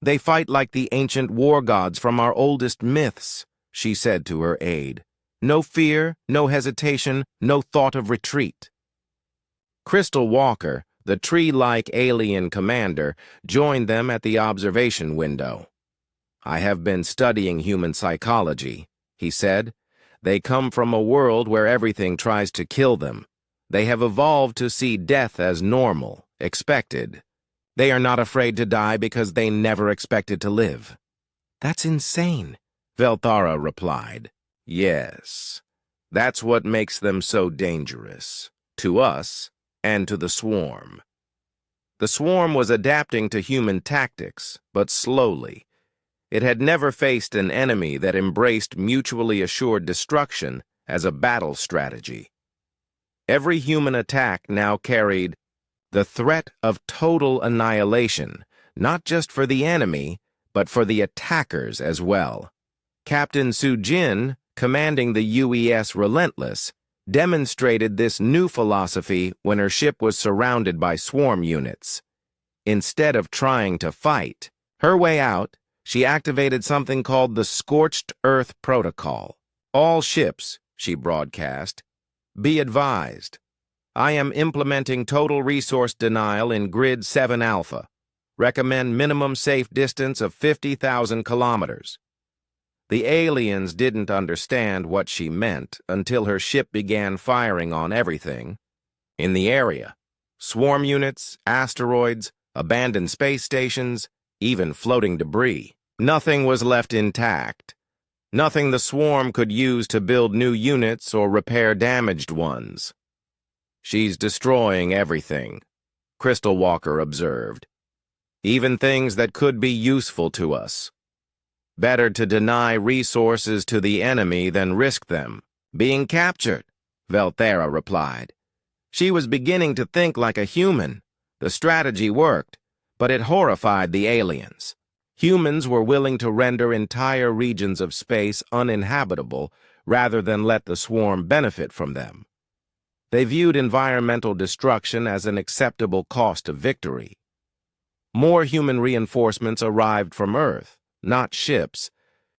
"They fight like the ancient war gods from our oldest myths," she said to her aide. "No fear, no hesitation, no thought of retreat." Crystal Walker, the tree-like alien commander, joined them at the observation window. "I have been studying human psychology," he said. "They come from a world where everything tries to kill them. They have evolved to see death as normal, expected. They are not afraid to die because they never expected to live." "That's insane," Velthara replied. "Yes, that's what makes them so dangerous, to us and to the swarm." The swarm was adapting to human tactics, but slowly. It had never faced an enemy that embraced mutually assured destruction as a battle strategy. Every human attack now carried the threat of total annihilation, not just for the enemy, but for the attackers as well. Captain Sujin, commanding the UES Relentless, demonstrated this new philosophy when her ship was surrounded by swarm units. Instead of trying to fight, her way out, She activated something called the Scorched Earth Protocol. All ships, she broadcast, be advised. I am implementing total resource denial in Grid 7 Alpha. Recommend minimum safe distance of 50,000 kilometers. The aliens didn't understand what she meant until her ship began firing on everything in the area. Swarm units, asteroids, abandoned space stations, even floating debris. Nothing was left intact. Nothing the swarm could use to build new units or repair damaged ones. She's destroying everything, Crystal Walker observed. Even things that could be useful to us. Better to deny resources to the enemy than risk them being captured, Velthera replied. She was beginning to think like a human. The strategy worked, but it horrified the aliens. Humans were willing to render entire regions of space uninhabitable rather than let the swarm benefit from them. They viewed environmental destruction as an acceptable cost of victory. More human reinforcements arrived from Earth, not ships,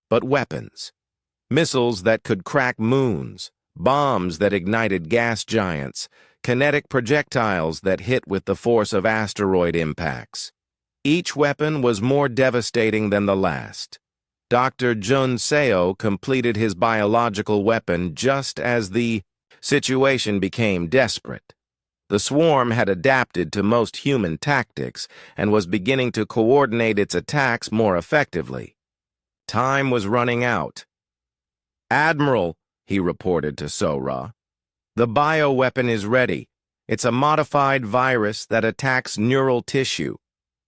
but weapons. Missiles that could crack moons, bombs that ignited gas giants, kinetic projectiles that hit with the force of asteroid impacts. Each weapon was more devastating than the last. Dr. Jun Seo completed his biological weapon just as the situation became desperate. The swarm had adapted to most human tactics and was beginning to coordinate its attacks more effectively. Time was running out. "Admiral," he reported to Sora, "the bioweapon is ready. It's a modified virus that attacks neural tissue,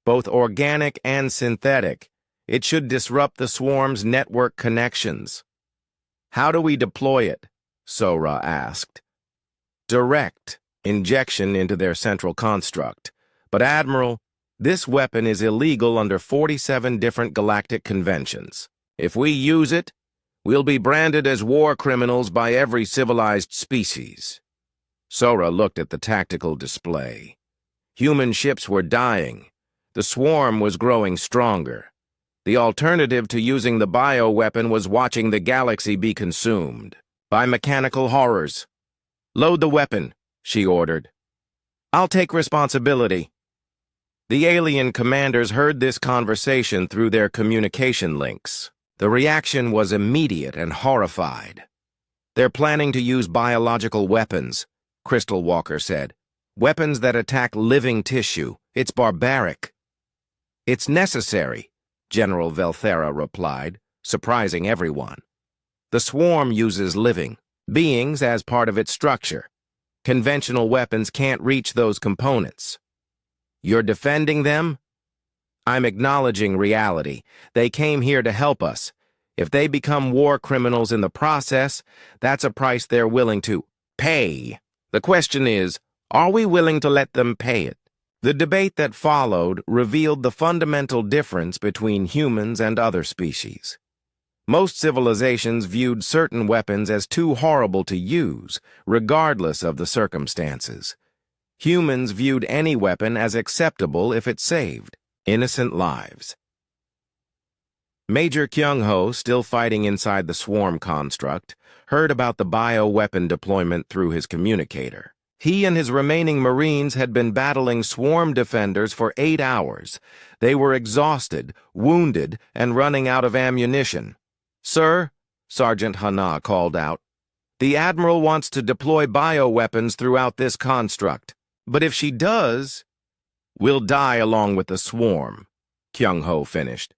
both organic and synthetic. It should disrupt the swarm's network connections." "How do we deploy it?" Sora asked. "Direct injection into their central construct. But Admiral, this weapon is illegal under 47 different galactic conventions. If we use it, we'll be branded as war criminals by every civilized species." Sora looked at the tactical display. Human ships were dying. The swarm was growing stronger. The alternative to using the bioweapon was watching the galaxy be consumed by mechanical horrors. "Load the weapon," she ordered. "I'll take responsibility." The alien commanders heard this conversation through their communication links. The reaction was immediate and horrified. "They're planning to use biological weapons," Crystal Walker said. "Weapons that attack living tissue. It's barbaric." "It's necessary," General Velthera replied, surprising everyone. "The swarm uses living beings as part of its structure. Conventional weapons can't reach those components." "You're defending them?" "I'm acknowledging reality. They came here to help us. If they become war criminals in the process, that's a price they're willing to pay. The question is, are we willing to let them pay it?" The debate that followed revealed the fundamental difference between humans and other species. Most civilizations viewed certain weapons as too horrible to use, regardless of the circumstances. Humans viewed any weapon as acceptable if it saved innocent lives. Major Kyung-ho, still fighting inside the swarm construct, heard about the bioweapon deployment through his communicator. He and his remaining Marines had been battling swarm defenders for 8 hours. They were exhausted, wounded, and running out of ammunition. "Sir," Sergeant Hana called out, "the Admiral wants to deploy bioweapons throughout this construct. But if she does, we'll die along with the swarm," Kyung-ho finished.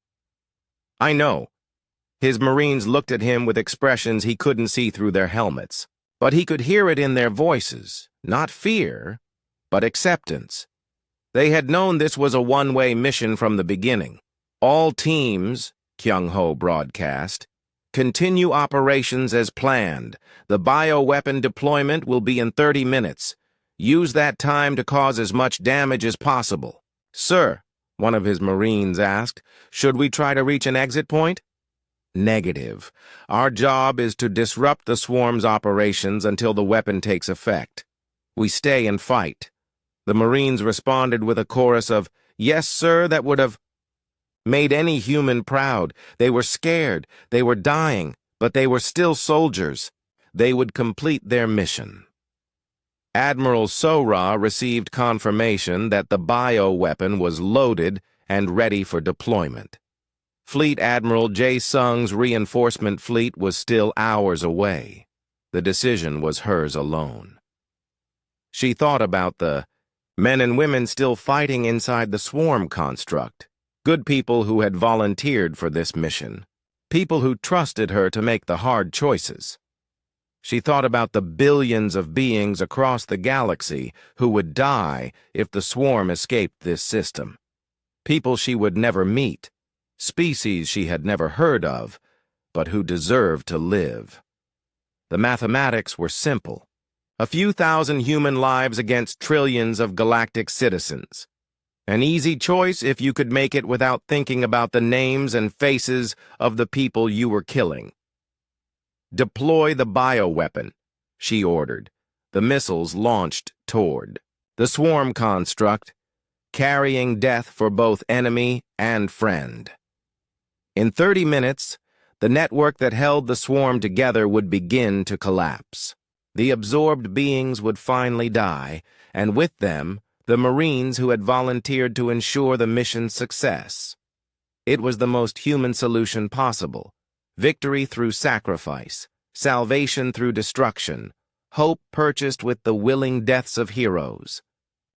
"I know." His Marines looked at him with expressions he couldn't see through their helmets. But he could hear it in their voices, not fear, but acceptance. They had known this was a one-way mission from the beginning. "All teams," Kyung-ho broadcast, "continue operations as planned. The bioweapon deployment will be in 30 minutes. Use that time to cause as much damage as possible." "Sir," one of his Marines asked, "should we try to reach an exit point?" "Negative. Our job is to disrupt the swarm's operations until the weapon takes effect. We stay and fight." The Marines responded with a chorus of, "Yes, sir, that would have..." made any human proud. They were scared, they were dying, but they were still soldiers. They would complete their mission. Admiral Sora received confirmation that the bioweapon was loaded and ready for deployment. Fleet Admiral Jae Sung's reinforcement fleet was still hours away. The decision was hers alone. She thought about the men and women still fighting inside the swarm construct, good people who had volunteered for this mission, people who trusted her to make the hard choices. She thought about the billions of beings across the galaxy who would die if the swarm escaped this system. People she would never meet, species she had never heard of, but who deserved to live. The mathematics were simple. A few thousand human lives against trillions of galactic citizens. An easy choice if you could make it without thinking about the names and faces of the people you were killing. Deploy the bioweapon, she ordered. The missiles launched toward the swarm construct, carrying death for both enemy and friend. In 30 minutes, the network that held the swarm together would begin to collapse. The absorbed beings would finally die, and with them, the Marines who had volunteered to ensure the mission's success. It was the most human solution possible. Victory through sacrifice, salvation through destruction, hope purchased with the willing deaths of heroes.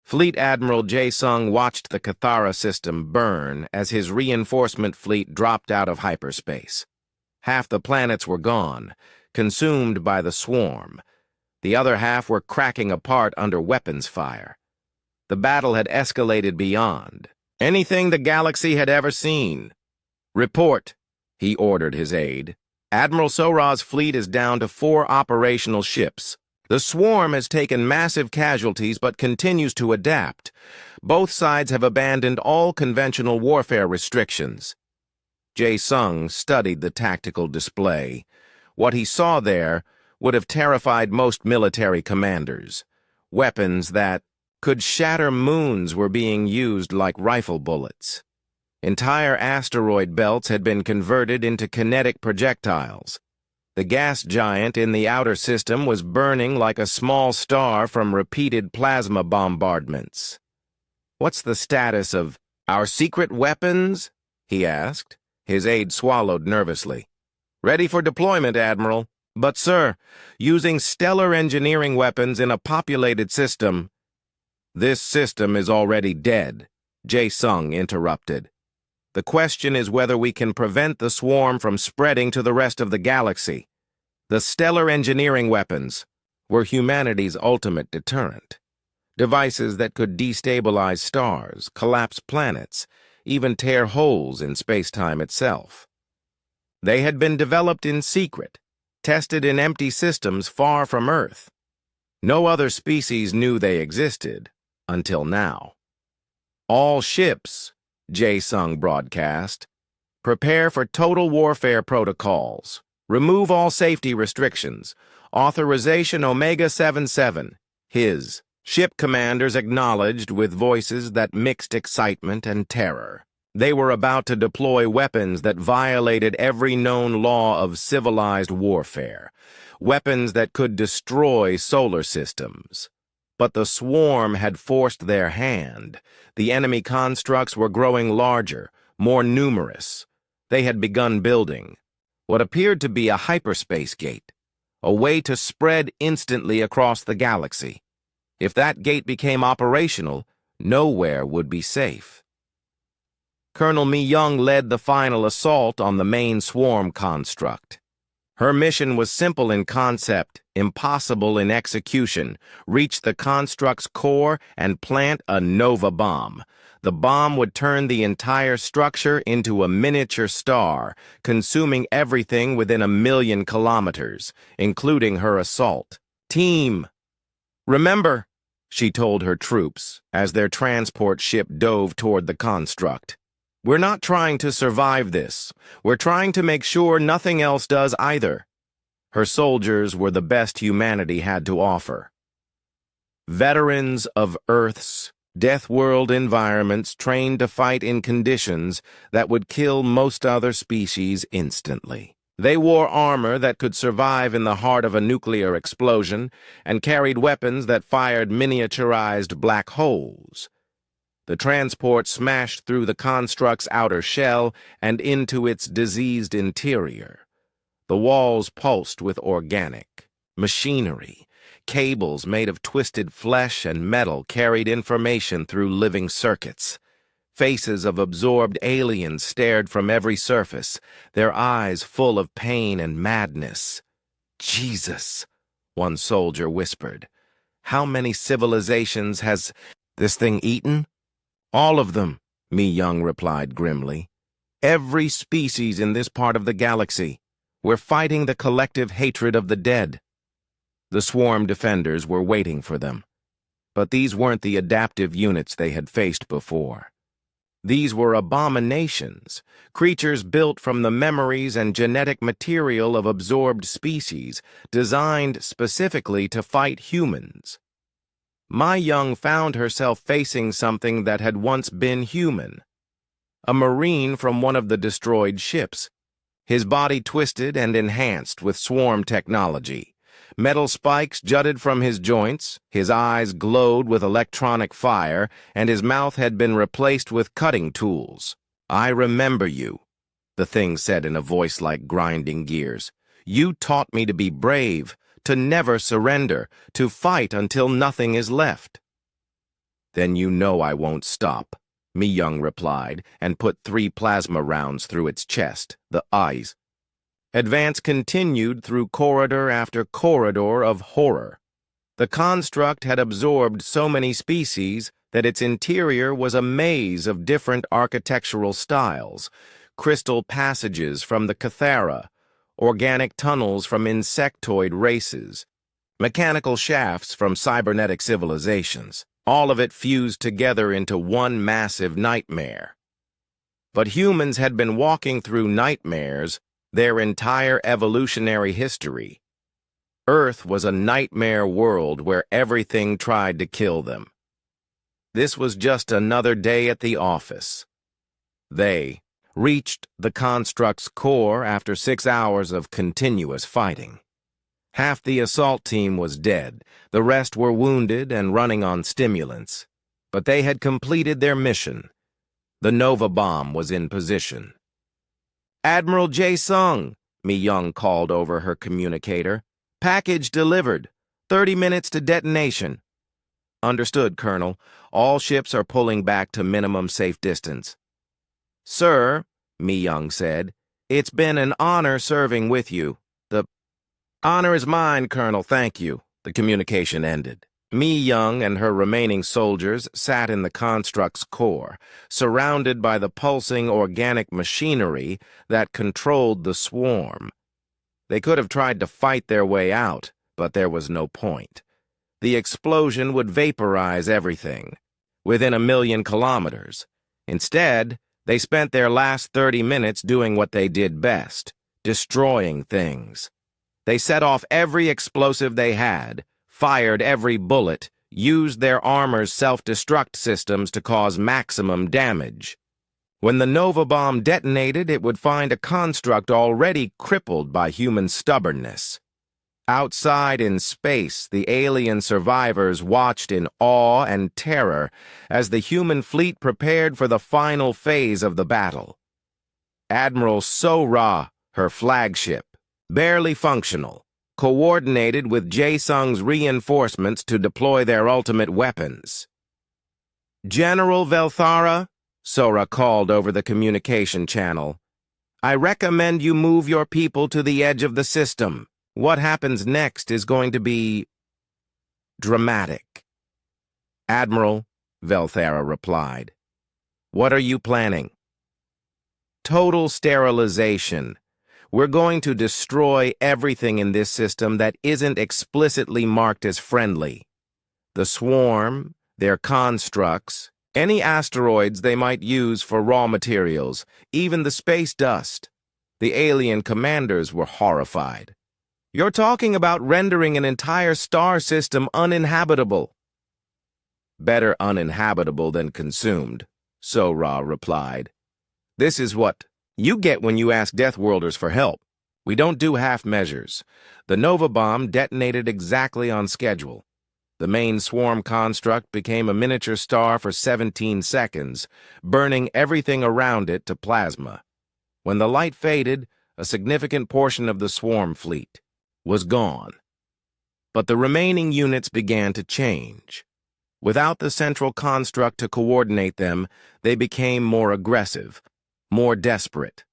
Fleet Admiral Jae Sung watched the Cathara system burn as his reinforcement fleet dropped out of hyperspace. Half the planets were gone, consumed by the swarm. The other half were cracking apart under weapons fire. The battle had escalated beyond anything the galaxy had ever seen. "Report," he ordered his aide. "Admiral Sora's fleet is down to 4 operational ships. The swarm has taken massive casualties but continues to adapt. Both sides have abandoned all conventional warfare restrictions." Jae Sung studied the tactical display. What he saw there would have terrified most military commanders. Weapons that could shatter moons were being used like rifle bullets. Entire asteroid belts had been converted into kinetic projectiles. The gas giant in the outer system was burning like a small star from repeated plasma bombardments. "What's the status of our secret weapons?" he asked. His aide swallowed nervously. "Ready for deployment, Admiral. But, sir, using stellar engineering weapons in a populated system—" "This system is already dead," Jae Sung interrupted. "The question is whether we can prevent the swarm from spreading to the rest of the galaxy. The stellar engineering weapons were humanity's ultimate deterrent. Devices that could destabilize stars, collapse planets, even tear holes in space-time itself. They had been developed in secret, tested in empty systems far from Earth. No other species knew they existed until now. All ships," Jae Sung broadcast, "prepare for total warfare protocols. Remove all safety restrictions. Authorization Omega 77. His." Ship commanders acknowledged with voices that mixed excitement and terror. They were about to deploy weapons that violated every known law of civilized warfare. Weapons that could destroy solar systems. But the swarm had forced their hand. The enemy constructs were growing larger, more numerous. They had begun building what appeared to be a hyperspace gate, a way to spread instantly across the galaxy. If that gate became operational, nowhere would be safe. Colonel Mi Young led the final assault on the main swarm construct. Her mission was simple in concept, impossible in execution: reach the construct's core and plant a nova bomb. The bomb would turn the entire structure into a miniature star, consuming everything within 1,000,000 kilometers, including her assault. "Team, remember," she told her troops as their transport ship dove toward the construct. "We're not trying to survive this. We're trying to make sure nothing else does either." Her soldiers were the best humanity had to offer. Veterans of Earth's Deathworld environments trained to fight in conditions that would kill most other species instantly. They wore armor that could survive in the heart of a nuclear explosion and carried weapons that fired miniaturized black holes. The transport smashed through the construct's outer shell and into its diseased interior. The walls pulsed with organic machinery. Cables made of twisted flesh and metal carried information through living circuits. Faces of absorbed aliens stared from every surface, their eyes full of pain and madness. "Jesus," one soldier whispered. "How many civilizations has this thing eaten?" "All of them," Mi Young replied grimly. "Every species in this part of the galaxy. We're fighting the collective hatred of the dead." The swarm defenders were waiting for them. But these weren't the adaptive units they had faced before. These were abominations, creatures built from the memories and genetic material of absorbed species, designed specifically to fight humans. Mi Young found herself facing something that had once been human. A Marine from one of the destroyed ships, his body twisted and enhanced with swarm technology. Metal spikes jutted from his joints, his eyes glowed with electronic fire, and his mouth had been replaced with cutting tools. "I remember you," the thing said in a voice like grinding gears. "You taught me to be brave, to never surrender, to fight until nothing is left." "Then you know I won't stop," Mi Young replied, and put 3 plasma rounds through its chest, the eyes. Advance continued through corridor after corridor of horror. The construct had absorbed so many species that its interior was a maze of different architectural styles, crystal passages from the Cathara, organic tunnels from insectoid races, mechanical shafts from cybernetic civilizations, all of it fused together into one massive nightmare. But humans had been walking through nightmares their entire evolutionary history. Earth was a nightmare world where everything tried to kill them. This was just another day at the office. They reached the construct's core after 6 hours of continuous fighting. Half the assault team was dead, the rest were wounded and running on stimulants. But they had completed their mission. The Nova bomb was in position. "Admiral Jae-sung," Mi Young called over her communicator. "Package delivered. 30 minutes to detonation." "Understood, Colonel. All ships are pulling back to minimum safe distance." "Sir," Mi Young said, "it's been an honor serving with you. The honor is mine, Colonel, thank you." The communication ended. Mi Young and her remaining soldiers sat in the construct's core, surrounded by the pulsing organic machinery that controlled the swarm. They could have tried to fight their way out, but there was no point. The explosion would vaporize everything, within 1,000,000 kilometers. Instead, they spent their last 30 minutes doing what they did best, destroying things. They set off every explosive they had, fired every bullet, used their armor's self-destruct systems to cause maximum damage. When the Nova bomb detonated, it would find a construct already crippled by human stubbornness. Outside in space, the alien survivors watched in awe and terror as the human fleet prepared for the final phase of the battle. Admiral So-Ra, her flagship, barely functional, coordinated with Jae-sung's reinforcements to deploy their ultimate weapons. "General Velthara," Sora called over the communication channel, "I recommend you move your people to the edge of the system. What happens next is going to be dramatic." "Admiral," Velthara replied, "what are you planning?" "Total sterilization. We're going to destroy everything in this system that isn't explicitly marked as friendly. The swarm, their constructs, any asteroids they might use for raw materials, even the space dust." The alien commanders were horrified. "You're talking about rendering an entire star system uninhabitable." Better uninhabitable than consumed, Sora replied. This is what you get when you ask Deathworlders for help. We don't do half measures. The Nova bomb detonated exactly on schedule. The main swarm construct became a miniature star for 17 seconds, burning everything around it to plasma. When the light faded, a significant portion of the swarm fleet was gone. But the remaining units began to change. Without the central construct to coordinate them, they became more aggressive, more desperate.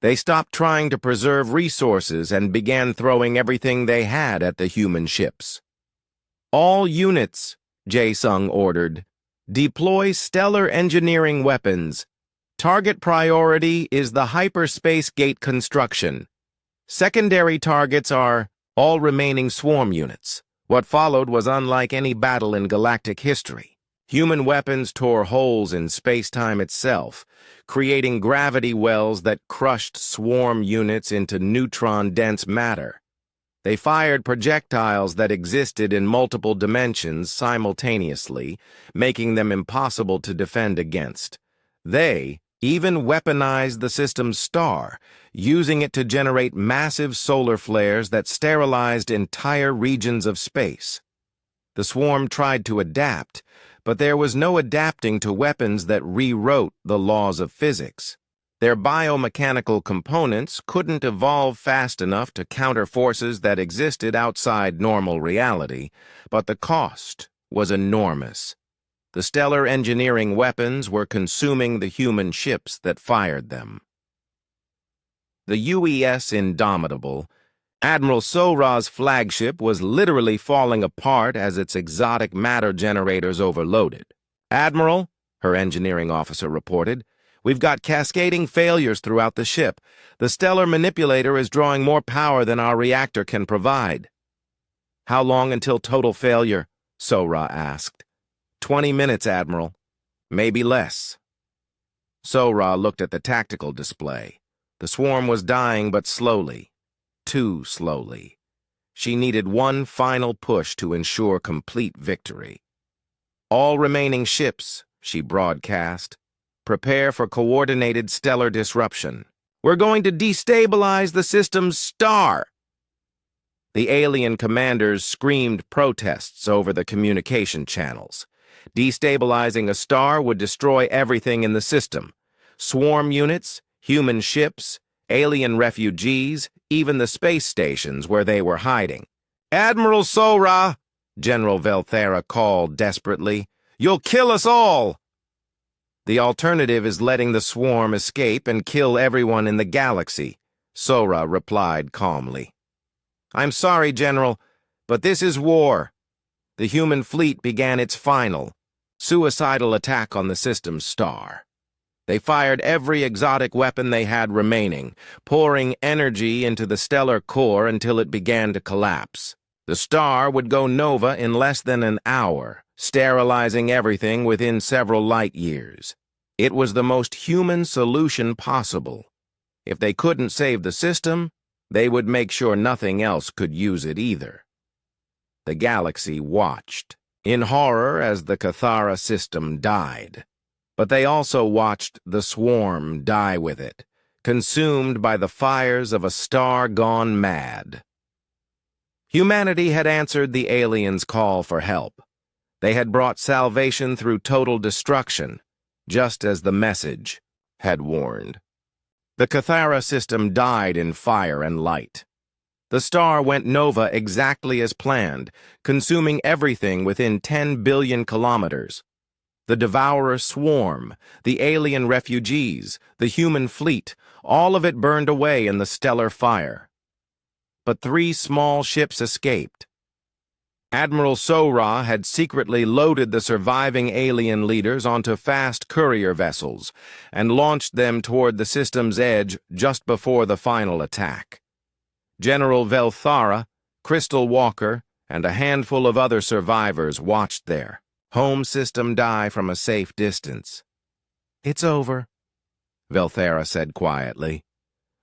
They stopped trying to preserve resources and began throwing everything they had at the human ships. All units, Jae-sung ordered, deploy stellar engineering weapons. Target priority is the hyperspace gate construction. Secondary targets are all remaining swarm units. What followed was unlike any battle in galactic history. Human weapons tore holes in space-time itself, creating gravity wells that crushed swarm units into neutron-dense matter. They fired projectiles that existed in multiple dimensions simultaneously, making them impossible to defend against. They even weaponized the system's star, using it to generate massive solar flares that sterilized entire regions of space. The swarm tried to adapt, but there was no adapting to weapons that rewrote the laws of physics. Their biomechanical components couldn't evolve fast enough to counter forces that existed outside normal reality, but the cost was enormous. The stellar engineering weapons were consuming the human ships that fired them. The UES Indomitable, Admiral Sora's flagship, was literally falling apart as its exotic matter generators overloaded. "Admiral," her engineering officer reported, "we've got cascading failures throughout the ship. The stellar manipulator is drawing more power than our reactor can provide." "How long until total failure?" Sora asked. 20 minutes, Admiral. Maybe less." Sora looked at the tactical display. The swarm was dying, but slowly. Too slowly. She needed one final push to ensure complete victory. "All remaining ships," she broadcast, "prepare for coordinated stellar disruption. We're going to destabilize the system's star." The alien commanders screamed protests over the communication channels. Destabilizing a star would destroy everything in the system. Swarm units, human ships, alien refugees, even the space stations where they were hiding. "Admiral Sora," General Velthera called desperately, "you'll kill us all." "The alternative is letting the swarm escape and kill everyone in the galaxy," Sora replied calmly. "I'm sorry, General, but this is war." The human fleet began its final, suicidal attack on the system's star. They fired every exotic weapon they had remaining, pouring energy into the stellar core until it began to collapse. The star would go nova in less than an hour, sterilizing everything within several light years. It was the most human solution possible. If they couldn't save the system, they would make sure nothing else could use it either. The galaxy watched in horror as the Cathara system died. But they also watched the swarm die with it, consumed by the fires of a star gone mad. Humanity had answered the aliens' call for help. They had brought salvation through total destruction, just as the message had warned. The Cathara system died in fire and light. The star went nova exactly as planned, consuming everything within 10 billion kilometers. The devourer swarm, the alien refugees, the human fleet, all of it burned away in the stellar fire. But 3 small ships escaped. Admiral Sora had secretly loaded the surviving alien leaders onto fast courier vessels and launched them toward the system's edge just before the final attack. General Velthara, Crystal Walker, and a handful of other survivors watched their home system die from a safe distance. "It's over," Velthara said quietly.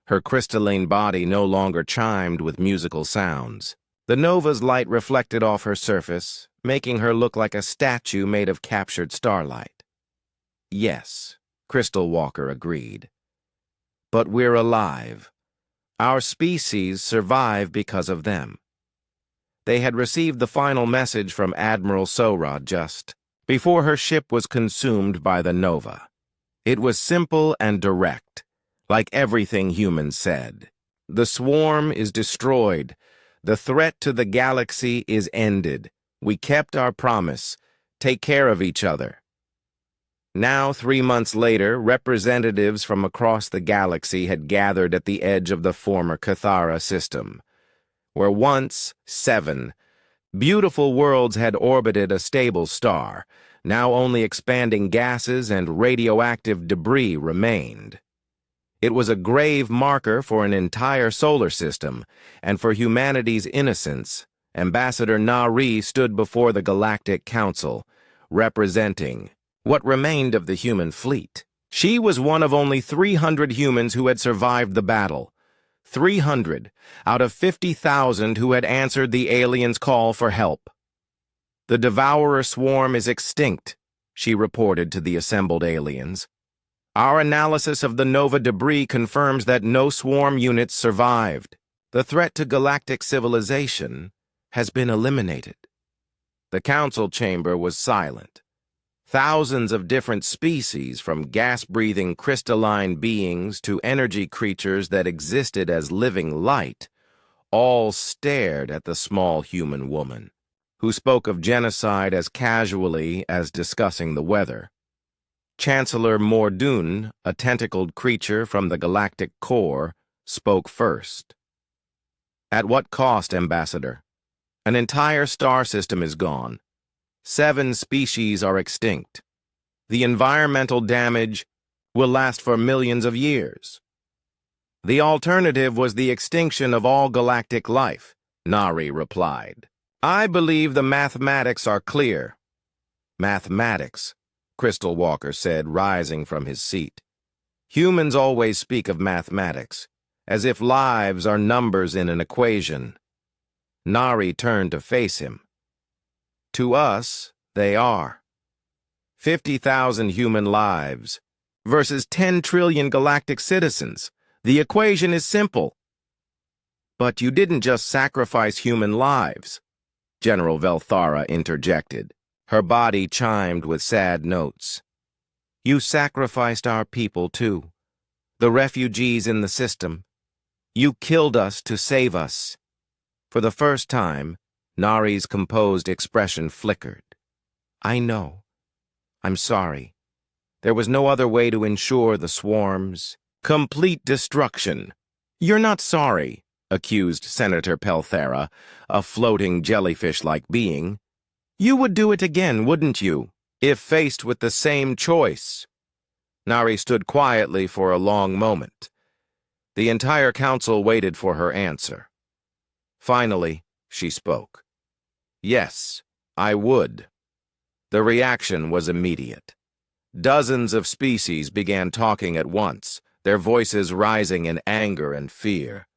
Her crystalline body no longer chimed with musical sounds. The nova's light reflected off her surface, making her look like a statue made of captured starlight. Yes, Crystal Walker agreed. But we're alive. Our species survive because of them. They had received the final message from Admiral Sora just before her ship was consumed by the Nova. It was simple and direct, like everything humans said. The swarm is destroyed. The threat to the galaxy is ended. We kept our promise. Take care of each other. Now, 3 months later, representatives from across the galaxy had gathered at the edge of the former Cathara system, where once 7 beautiful worlds had orbited a stable star. Now only expanding gases and radioactive debris remained. It was a grave marker for an entire solar system, and for humanity's innocence, Ambassador Nari stood before the Galactic Council, representing what remained of the human fleet. She was one of only 300 humans who had survived the battle. 300 out of 50,000 who had answered the aliens' call for help. The Devourer swarm is extinct, she reported to the assembled aliens. Our analysis of the Nova debris confirms that no swarm units survived. The threat to galactic civilization has been eliminated. The council chamber was silent. Thousands of different species, from gas-breathing crystalline beings to energy creatures that existed as living light, all stared at the small human woman, who spoke of genocide as casually as discussing the weather. Chancellor Mordoon, a tentacled creature from the galactic core, spoke first. At what cost, Ambassador? An entire star system is gone. 7 species are extinct. The environmental damage will last for millions of years. The alternative was the extinction of all galactic life, Nari replied. I believe the mathematics are clear. Mathematics, Crystal Walker said, rising from his seat. Humans always speak of mathematics, as if lives are numbers in an equation. Nari turned to face him. To us, they are. 50,000 human lives versus 10 trillion galactic citizens. The equation is simple. But you didn't just sacrifice human lives, General Velthara interjected. Her body chimed with sad notes. You sacrificed our people, too. The refugees in the system. You killed us to save us. For the first time, Nari's composed expression flickered. I know. I'm sorry. There was no other way to ensure the swarm's complete destruction. You're not sorry, accused Senator Pelthera, a floating jellyfish-like being. You would do it again, wouldn't you, if faced with the same choice? Nari stood quietly for a long moment. The entire council waited for her answer. Finally, she spoke. Yes, I would. The reaction was immediate. Dozens of species began talking at once, their voices rising in anger and fear.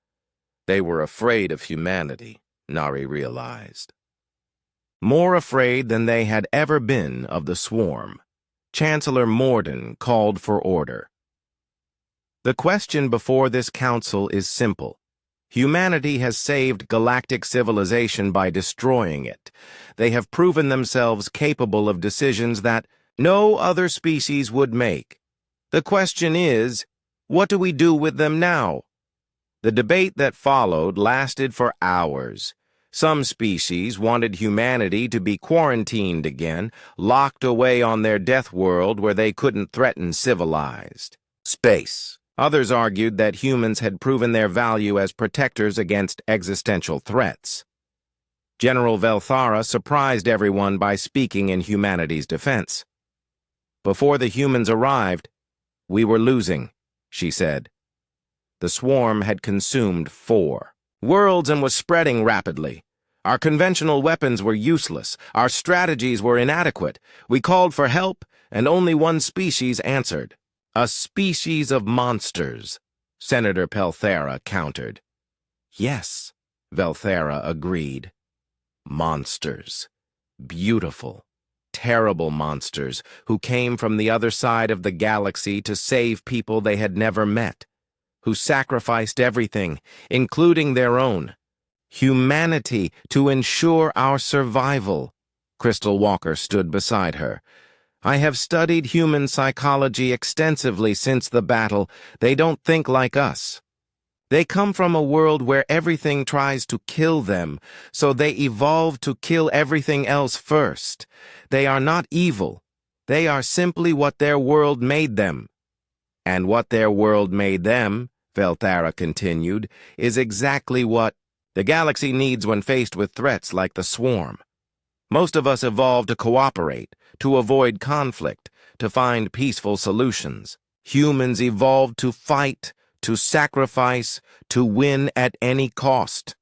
They were afraid of humanity, Nari realized. More afraid than they had ever been of the swarm. Chancellor Morden called for order. The question before this council is simple. Humanity has saved galactic civilization by destroying it. They have proven themselves capable of decisions that no other species would make. The question is, what do we do with them now? The debate that followed lasted for hours. Some species wanted humanity to be quarantined again, locked away on their death world where they couldn't threaten civilized space. Others argued that humans had proven their value as protectors against existential threats. General Velthara surprised everyone by speaking in humanity's defense. Before the humans arrived, we were losing, she said. The swarm had consumed 4 worlds and was spreading rapidly. Our conventional weapons were useless. Our strategies were inadequate. We called for help, and only one species answered. A species of monsters, Senator Pelthera countered. Yes, Velthara agreed. Monsters. Beautiful, terrible monsters who came from the other side of the galaxy to save people they had never met, who sacrificed everything, including their own humanity, to ensure our survival. Crystal Walker stood beside her. I have studied human psychology extensively since the battle. They don't think like us. They come from a world where everything tries to kill them, so they evolve to kill everything else first. They are not evil. They are simply what their world made them. And what their world made them, Velthara continued, is exactly what the galaxy needs when faced with threats like the swarm. Most of us evolved to cooperate, to avoid conflict, to find peaceful solutions. Humans evolved to fight, to sacrifice, to win at any cost.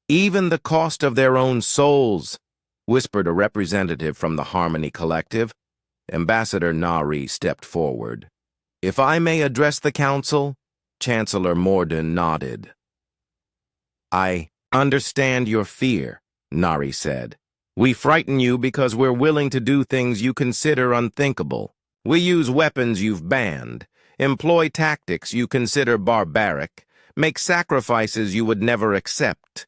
Even the cost of their own souls, whispered a representative from the Harmony Collective. Ambassador Nari stepped forward. If I may address the council, Chancellor Morden nodded. I understand your fear, Nari said. We frighten you because we're willing to do things you consider unthinkable. We use weapons you've banned, employ tactics you consider barbaric, make sacrifices you would never accept.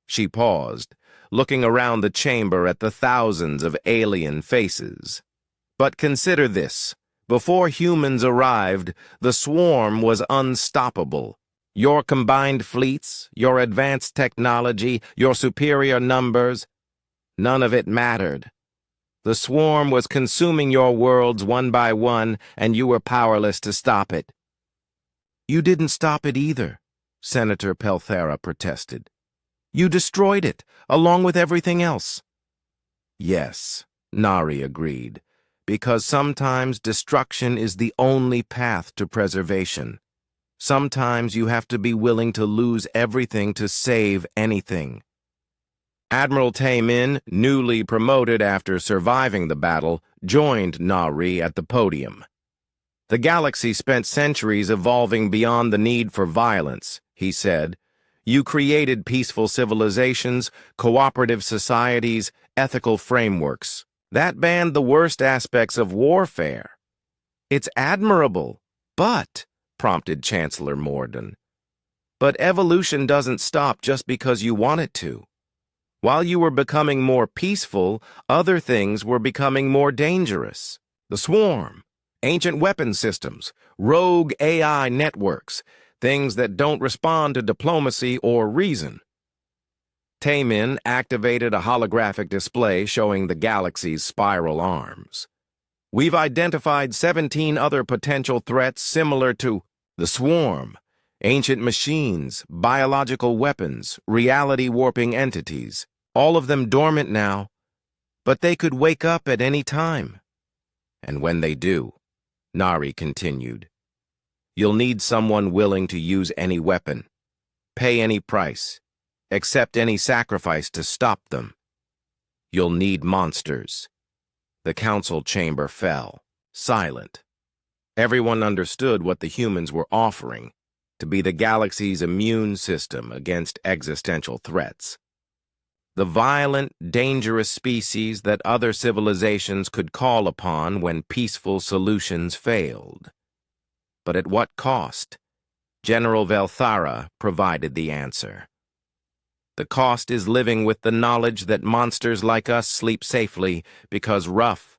She paused, looking around the chamber at the thousands of alien faces. But consider this. Before humans arrived, the swarm was unstoppable. Your combined fleets, your advanced technology, your superior numbers, none of it mattered. The swarm was consuming your worlds one by one, and you were powerless to stop it. You didn't stop it either, Senator Pelthera protested. You destroyed it, along with everything else. Yes, Nari agreed, because sometimes destruction is the only path to preservation. Sometimes you have to be willing to lose everything to save anything. Admiral Taemin, newly promoted after surviving the battle, joined Nari at the podium. The galaxy spent centuries evolving beyond the need for violence, he said. You created peaceful civilizations, cooperative societies, ethical frameworks. That banned the worst aspects of warfare. It's admirable, but, prompted Chancellor Morden. But evolution doesn't stop just because you want it to. While you were becoming more peaceful, other things were becoming more dangerous. The swarm, ancient weapon systems, rogue AI networks, things that don't respond to diplomacy or reason. Taemin activated a holographic display showing the galaxy's spiral arms. We've identified 17 other potential threats similar to the swarm, ancient machines, biological weapons, reality-warping entities. All of them dormant now, but they could wake up at any time. And when they do, Nari continued, you'll need someone willing to use any weapon, pay any price, accept any sacrifice to stop them. You'll need monsters. The council chamber fell, silent. Everyone understood what the humans were offering, to be the galaxy's immune system against existential threats. The violent, dangerous species that other civilizations could call upon when peaceful solutions failed. But at what cost? General Velthara provided the answer. The cost is living with the knowledge that monsters like us sleep safely because rough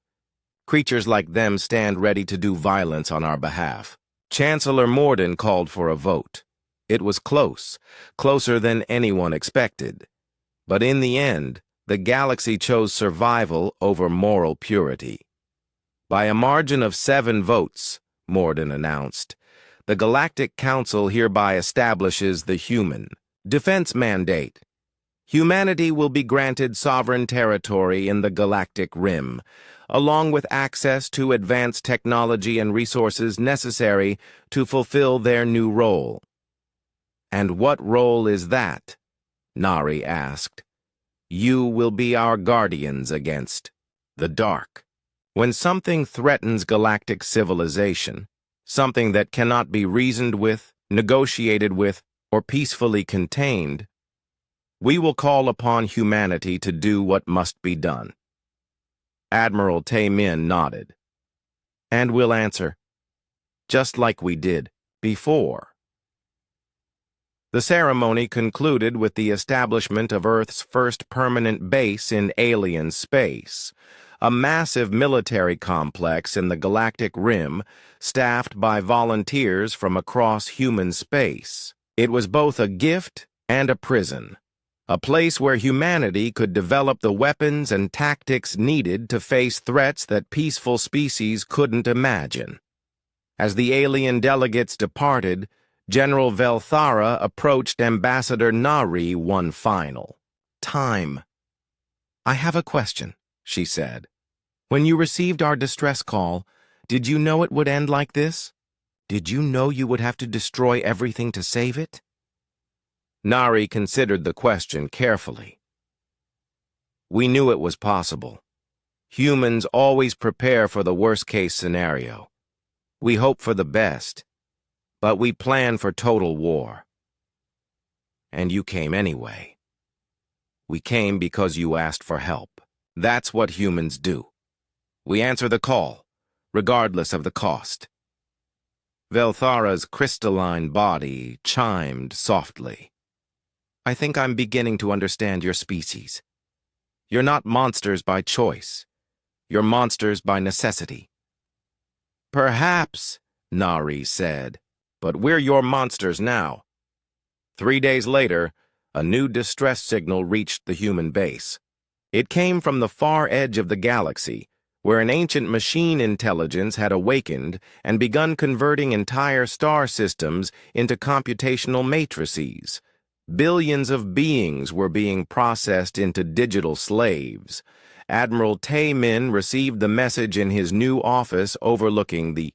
creatures like them stand ready to do violence on our behalf. Chancellor Morden called for a vote. It was close, closer than anyone expected. But in the end, the galaxy chose survival over moral purity. By a margin of 7 votes, Morden announced, the Galactic Council hereby establishes the human defense mandate. Humanity will be granted sovereign territory in the galactic rim, along with access to advanced technology and resources necessary to fulfill their new role. And what role is that? Nari asked. You will be our guardians against the dark. When something threatens galactic civilization, something that cannot be reasoned with, negotiated with, or peacefully contained, we will call upon humanity to do what must be done. Admiral Tae-min nodded. And we'll answer, just like we did before. The ceremony concluded with the establishment of Earth's first permanent base in alien space, a massive military complex in the galactic rim staffed by volunteers from across human space. It was both a gift and a prison, a place where humanity could develop the weapons and tactics needed to face threats that peaceful species couldn't imagine. As the alien delegates departed, General Velthara approached Ambassador Nari one final time. "I have a question," she said. "When you received our distress call, did you know it would end like this? Did you know you would have to destroy everything to save it?" Nari considered the question carefully. "We knew it was possible. Humans always prepare for the worst-case scenario. We hope for the best, but we plan for total war. And you came anyway. We came because you asked for help. That's what humans do. We answer the call, regardless of the cost." Velthara's crystalline body chimed softly. "I think I'm beginning to understand your species. You're not monsters by choice. You're monsters by necessity." "Perhaps," Nari said, "but we're your monsters now." 3 days later, a new distress signal reached the human base. It came from the far edge of the galaxy, where an ancient machine intelligence had awakened and begun converting entire star systems into computational matrices. Billions of beings were being processed into digital slaves. Admiral Tae-min received the message in his new office overlooking the